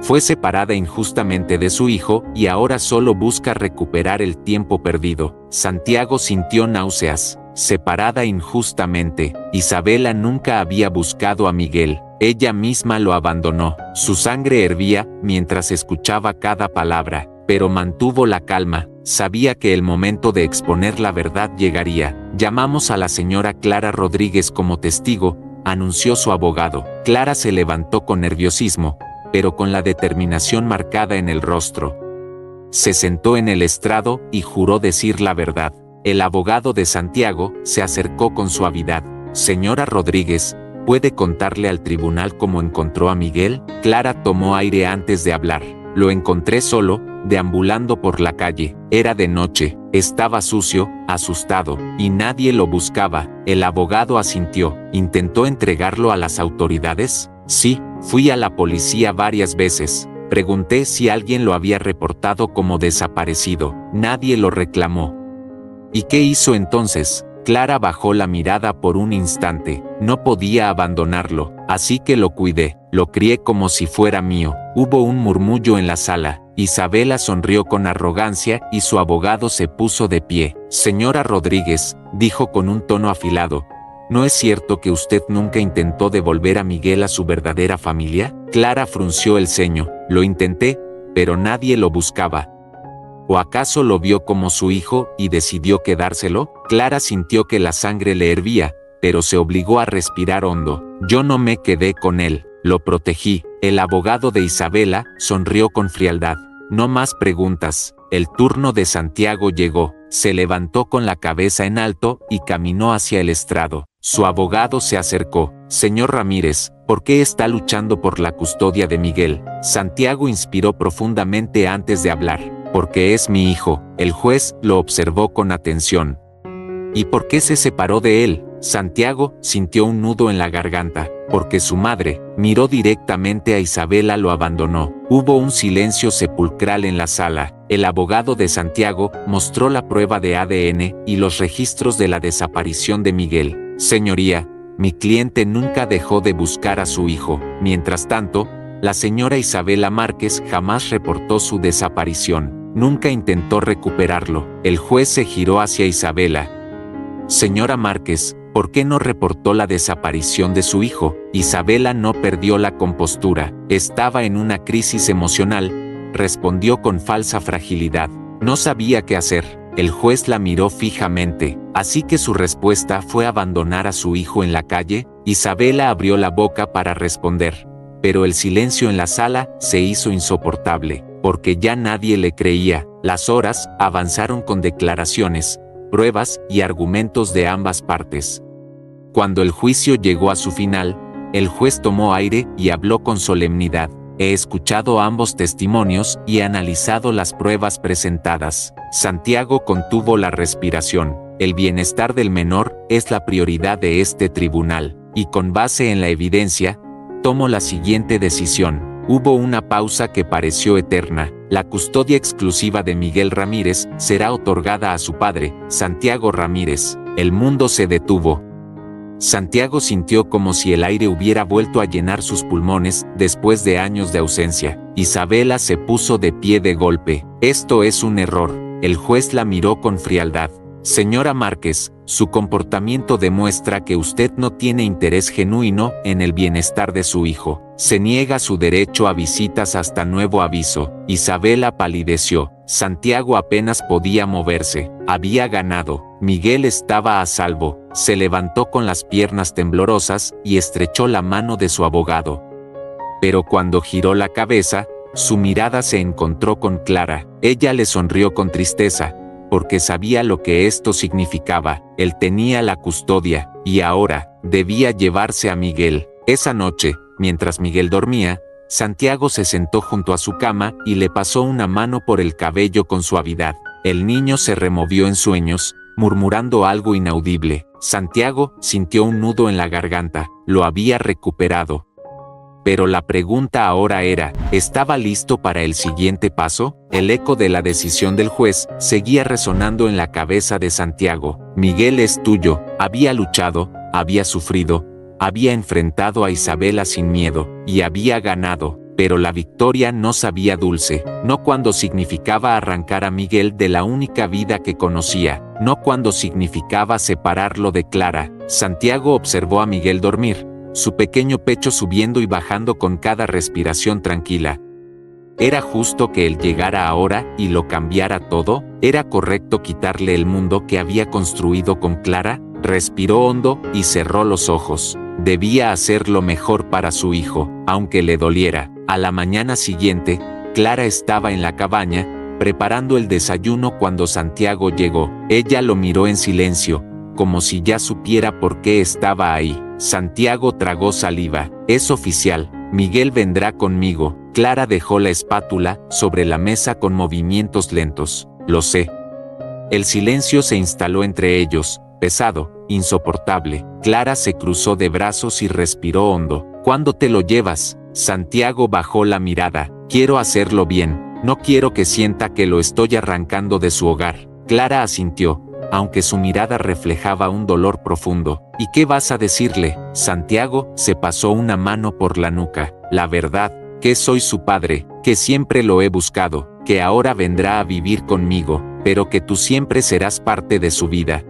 Fue separada injustamente de su hijo y ahora solo busca recuperar el tiempo perdido». Santiago sintió náuseas. Separada injustamente. Isabela nunca había buscado a Miguel. Ella misma lo abandonó. Su sangre hervía mientras escuchaba cada palabra, pero mantuvo la calma. Sabía que el momento de exponer la verdad llegaría. «Llamamos a la señora Clara Rodríguez como testigo», anunció su abogado. Clara se levantó con nerviosismo, pero con la determinación marcada en el rostro. Se sentó en el estrado y juró decir la verdad. El abogado de Santiago se acercó con suavidad. «Señora Rodríguez, ¿puede contarle al tribunal cómo encontró a Miguel?». Clara tomó aire antes de hablar. «Lo encontré solo, deambulando por la calle. Era de noche, estaba sucio, asustado, y nadie lo buscaba». El abogado asintió. «¿Intentó entregarlo a las autoridades?». «Sí, fui a la policía varias veces. Pregunté si alguien lo había reportado como desaparecido. Nadie lo reclamó». «¿Y qué hizo entonces?». Clara bajó la mirada por un instante. «No podía abandonarlo, así que lo cuidé, lo crié como si fuera mío». Hubo un murmullo en la sala. Isabela sonrió con arrogancia y su abogado se puso de pie. «Señora Rodríguez», dijo con un tono afilado, «¿no es cierto que usted nunca intentó devolver a Miguel a su verdadera familia?». Clara frunció el ceño. «Lo intenté, pero nadie lo buscaba». ¿O acaso lo vio como su hijo y decidió quedárselo? Clara sintió que la sangre le hervía, pero se obligó a respirar hondo. «Yo no me quedé con él, lo protegí». El abogado de Isabela sonrió con frialdad. «No más preguntas». El turno de Santiago llegó. Se levantó con la cabeza en alto y caminó hacia el estrado. Su abogado se acercó. «Señor Ramírez, ¿por qué está luchando por la custodia de Miguel?». Santiago inspiró profundamente antes de hablar. «Porque es mi hijo». El juez lo observó con atención. «¿Y por qué se separó de él?». Santiago sintió un nudo en la garganta. «Porque su madre». Miró directamente a Isabela. «Lo abandonó». Hubo un silencio sepulcral en la sala. El abogado de Santiago mostró la prueba de ADN y los registros de la desaparición de Miguel. «Señoría, mi cliente nunca dejó de buscar a su hijo. Mientras tanto, la señora Isabela Márquez jamás reportó su desaparición. Nunca intentó recuperarlo». El juez se giró hacia Isabela. «Señora Márquez, ¿por qué no reportó la desaparición de su hijo?». Isabela no perdió la compostura. Estaba en una crisis emocional. Respondió con falsa fragilidad. No sabía qué hacer. El juez la miró fijamente. ¿Así que su respuesta fue abandonar a su hijo en la calle? Isabela abrió la boca para responder, pero el silencio en la sala se hizo insoportable, porque ya nadie le creía. Las horas avanzaron con declaraciones, pruebas y argumentos de ambas partes. Cuando el juicio llegó a su final, el juez tomó aire y habló con solemnidad. «He escuchado ambos testimonios y he analizado las pruebas presentadas». Santiago contuvo la respiración. «El bienestar del menor es la prioridad de este tribunal, y con base en la evidencia, tomo la siguiente decisión». Hubo una pausa que pareció eterna. «La custodia exclusiva de Miguel Ramírez será otorgada a su padre, Santiago Ramírez». El mundo se detuvo. Santiago sintió como si el aire hubiera vuelto a llenar sus pulmones después de años de ausencia. Isabela se puso de pie de golpe. «Esto es un error». El juez la miró con frialdad. «Señora Márquez, su comportamiento demuestra que usted no tiene interés genuino en el bienestar de su hijo. Se niega su derecho a visitas hasta nuevo aviso». Isabela palideció. Santiago apenas podía moverse. Había ganado. Miguel estaba a salvo. Se levantó con las piernas temblorosas y estrechó la mano de su abogado. pero cuando giró la cabeza, su mirada se encontró con Clara. Ella le sonrió con tristeza, porque sabía lo que esto significaba. Él tenía la custodia, y ahora, debía llevarse a Miguel. Esa noche, mientras Miguel dormía, Santiago se sentó junto a su cama y le pasó una mano por el cabello con suavidad. El niño se removió en sueños, murmurando algo inaudible. Santiago sintió un nudo en la garganta. Lo había recuperado. Pero la pregunta ahora era, ¿estaba listo para el siguiente paso? El eco de la decisión del juez seguía resonando en la cabeza de Santiago. Miguel es tuyo. Había luchado, había sufrido, había enfrentado a Isabela sin miedo, y había ganado. Pero la victoria no sabía dulce, no cuando significaba arrancar a Miguel de la única vida que conocía, no cuando significaba separarlo de Clara. Santiago observó a Miguel dormir, su pequeño pecho subiendo y bajando con cada respiración tranquila. ¿Era justo que él llegara ahora y lo cambiara todo? ¿Era correcto quitarle el mundo que había construido con Clara? Respiró hondo y cerró los ojos. Debía hacer lo mejor para su hijo, aunque le doliera. A la mañana siguiente, Clara estaba en la cabaña, preparando el desayuno cuando Santiago llegó. Ella lo miró en silencio, como si ya supiera por qué estaba ahí. Santiago tragó saliva. Es oficial, Miguel vendrá conmigo. Clara dejó la espátula sobre la mesa con movimientos lentos. Lo sé. El silencio se instaló entre ellos, pesado, insoportable. Clara se cruzó de brazos y respiró hondo. ¿Cuándo te lo llevas? Santiago bajó la mirada. Quiero hacerlo bien. No quiero que sienta que lo estoy arrancando de su hogar. Clara asintió, aunque su mirada reflejaba un dolor profundo. ¿Y qué vas a decirle? Santiago se pasó una mano por la nuca. La verdad, que soy su padre, que siempre lo he buscado, que ahora vendrá a vivir conmigo, pero que tú siempre serás parte de su vida.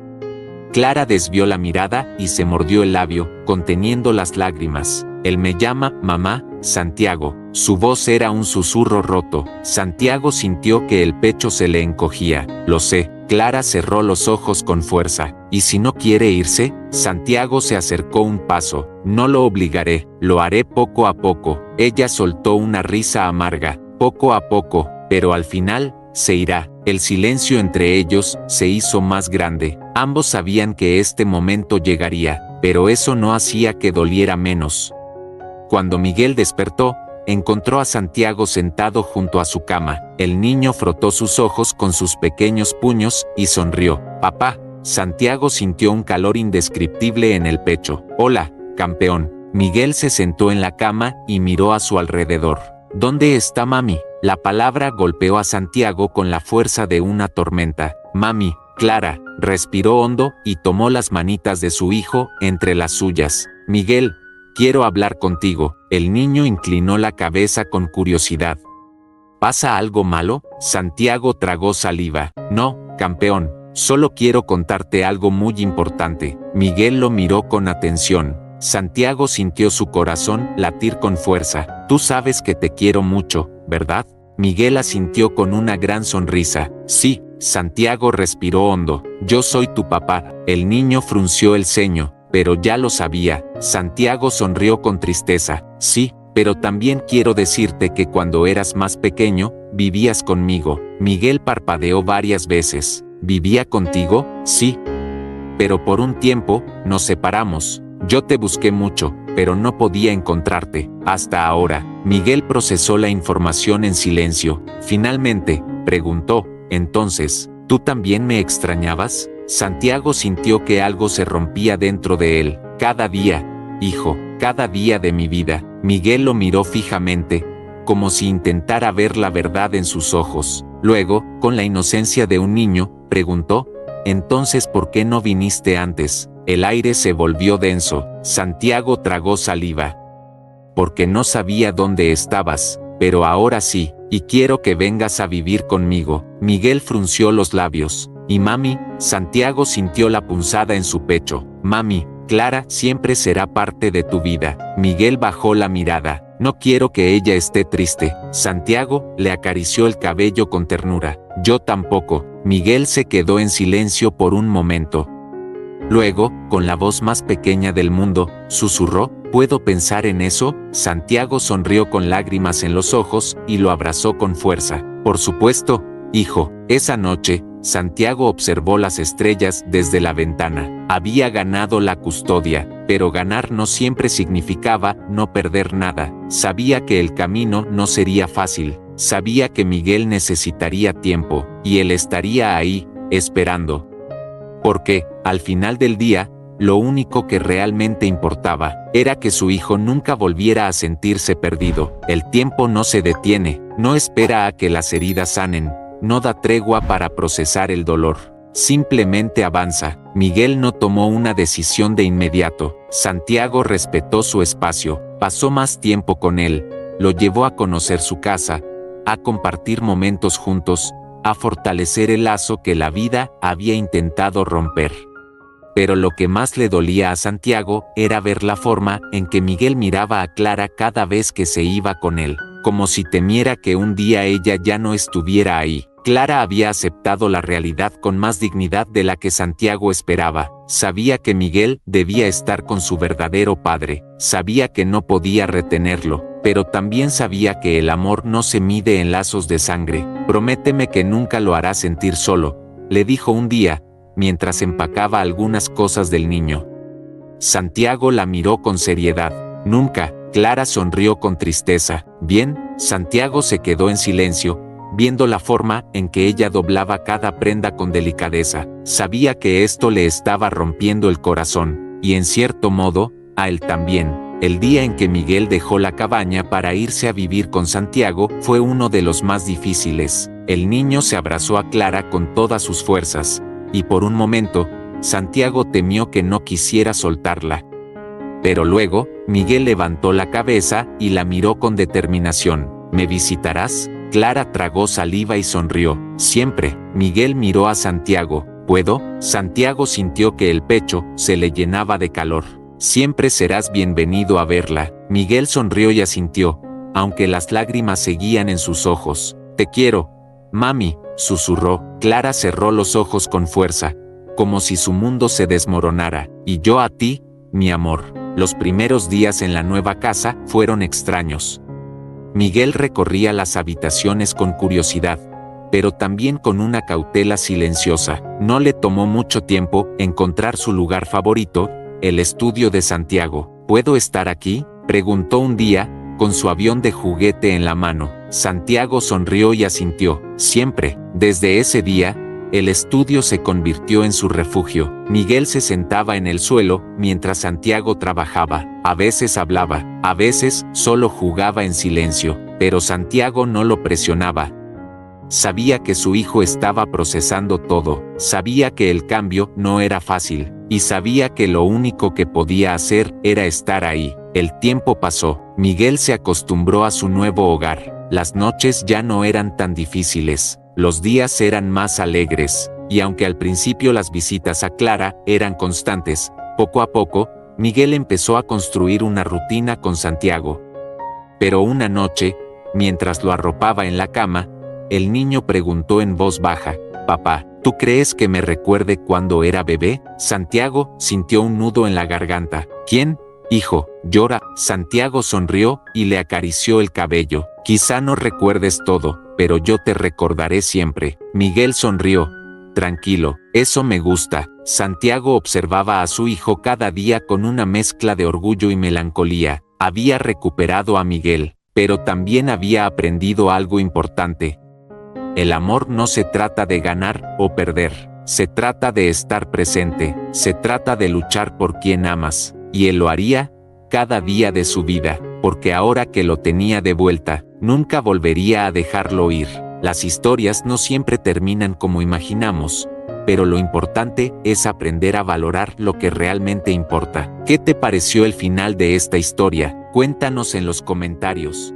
Clara desvió la mirada y se mordió el labio, conteniendo las lágrimas. Él me llama mamá, Santiago. Su voz era un susurro roto. Santiago sintió que el pecho se le encogía. Lo sé. Clara cerró los ojos con fuerza. ¿Y si no quiere irse? Santiago se acercó un paso. No lo obligaré, lo haré poco a poco. Ella soltó una risa amarga. Poco a poco, pero al final, se irá. El silencio entre ellos se hizo más grande. Ambos sabían que este momento llegaría, pero eso no hacía que doliera menos. Cuando Miguel despertó, encontró a Santiago sentado junto a su cama. El niño frotó sus ojos con sus pequeños puños y sonrió. «Papá». Santiago sintió un calor indescriptible en el pecho. «Hola, campeón». Miguel se sentó en la cama y miró a su alrededor. «¿Dónde está mami?». La palabra golpeó a Santiago con la fuerza de una tormenta. «Mami». Clara respiró hondo y tomó las manitas de su hijo entre las suyas. «Miguel, quiero hablar contigo». El niño inclinó la cabeza con curiosidad. ¿Pasa algo malo? Santiago tragó saliva. «No, campeón, solo quiero contarte algo muy importante». Miguel lo miró con atención. Santiago sintió su corazón latir con fuerza. «Tú sabes que te quiero mucho, ¿verdad?». Miguel asintió con una gran sonrisa. «Sí». Santiago respiró hondo. «Yo soy tu papá». El niño frunció el ceño. «Pero ya lo sabía». Santiago sonrió con tristeza. «Sí, pero también quiero decirte que cuando eras más pequeño, vivías conmigo». Miguel parpadeó varias veces. «¿Vivía contigo?». «Sí. Pero por un tiempo, nos separamos. Yo te busqué mucho, pero no podía encontrarte. Hasta ahora». Miguel procesó la información en silencio. Finalmente, preguntó: «Entonces, ¿tú también me extrañabas?». Santiago sintió que algo se rompía dentro de él. «Cada día, hijo, cada día de mi vida». Miguel lo miró fijamente, como si intentara ver la verdad en sus ojos. Luego, con la inocencia de un niño, preguntó: «Entonces, ¿por qué no viniste antes?». El aire se volvió denso. Santiago tragó saliva. «Porque no sabía dónde estabas, pero ahora sí, y quiero que vengas a vivir conmigo». Miguel frunció los labios. «¿Y mami?». Santiago sintió la punzada en su pecho. «Mami, Clara siempre será parte de tu vida». Miguel bajó la mirada. «No quiero que ella esté triste». Santiago le acarició el cabello con ternura. «Yo tampoco». Miguel se quedó en silencio por un momento. Luego, con la voz más pequeña del mundo, susurró: ¿Puedo pensar en eso? Santiago sonrió con lágrimas en los ojos y lo abrazó con fuerza. Por supuesto, hijo. Esa noche, Santiago observó las estrellas desde la ventana. Había ganado la custodia, pero ganar no siempre significaba no perder nada. Sabía que el camino no sería fácil. Sabía que Miguel necesitaría tiempo, y él estaría ahí, esperando. Porque, al final del día, lo único que realmente importaba era que su hijo nunca volviera a sentirse perdido. El tiempo no se detiene, no espera a que las heridas sanen, no da tregua para procesar el dolor. Simplemente avanza. Miguel no tomó una decisión de inmediato. Santiago respetó su espacio, pasó más tiempo con él, lo llevó a conocer su casa, a compartir momentos juntos, a fortalecer el lazo que la vida había intentado romper. Pero lo que más le dolía a Santiago era ver la forma en que Miguel miraba a Clara cada vez que se iba con él, como si temiera que un día ella ya no estuviera ahí. Clara había aceptado la realidad con más dignidad de la que Santiago esperaba. Sabía que Miguel debía estar con su verdadero padre, sabía que no podía retenerlo, pero también sabía que el amor no se mide en lazos de sangre. Prométeme que nunca lo harás sentir solo, le dijo un día, mientras empacaba algunas cosas del niño. Santiago la miró con seriedad. Nunca. Clara sonrió con tristeza. Bien. Santiago se quedó en silencio, viendo la forma en que ella doblaba cada prenda con delicadeza. Sabía que esto le estaba rompiendo el corazón, y en cierto modo, a él también. El día en que Miguel dejó la cabaña para irse a vivir con Santiago fue uno de los más difíciles. El niño se abrazó a Clara con todas sus fuerzas, y por un momento, Santiago temió que no quisiera soltarla. Pero luego, Miguel levantó la cabeza y la miró con determinación. ¿Me visitarás? Clara tragó saliva y sonrió. Siempre. Miguel miró a Santiago. ¿Puedo? Santiago sintió que el pecho se le llenaba de calor. Siempre serás bienvenido a verla. Miguel sonrió y asintió, aunque las lágrimas seguían en sus ojos. Te quiero, mami, susurró. Clara cerró los ojos con fuerza, como si su mundo se desmoronara. Y yo a ti, mi amor. Los primeros días en la nueva casa fueron extraños. Miguel recorría las habitaciones con curiosidad, pero también con una cautela silenciosa. No le tomó mucho tiempo encontrar su lugar favorito, el estudio de Santiago. ¿Puedo estar aquí?, preguntó un día, con su avión de juguete en la mano. Santiago sonrió y asintió. Siempre. Desde ese día, el estudio se convirtió en su refugio. Miguel se sentaba en el suelo mientras Santiago trabajaba. A veces hablaba, a veces solo jugaba en silencio, pero Santiago no lo presionaba. Sabía que su hijo estaba procesando todo, sabía que el cambio no era fácil, y sabía que lo único que podía hacer era estar ahí. El tiempo pasó. Miguel se acostumbró a su nuevo hogar. Las noches ya no eran tan difíciles. Los días eran más alegres, y aunque al principio las visitas a Clara eran constantes, poco a poco, Miguel empezó a construir una rutina con Santiago. Pero una noche, mientras lo arropaba en la cama, el niño preguntó en voz baja, «Papá, ¿tú crees que me recuerde cuando era bebé?» Santiago sintió un nudo en la garganta. «¿Quién? Hijo, llora». Santiago sonrió y le acarició el cabello. «Quizá no recuerdes todo, pero yo te recordaré siempre». Miguel sonrió. «Tranquilo, eso me gusta». Santiago observaba a su hijo cada día con una mezcla de orgullo y melancolía. Había recuperado a Miguel, pero también había aprendido algo importante. El amor no se trata de ganar o perder. Se trata de estar presente. Se trata de luchar por quien amas. Y él lo haría cada día de su vida, porque ahora que lo tenía de vuelta, nunca volvería a dejarlo ir. Las historias no siempre terminan como imaginamos, pero lo importante es aprender a valorar lo que realmente importa. ¿Qué te pareció el final de esta historia? Cuéntanos en los comentarios.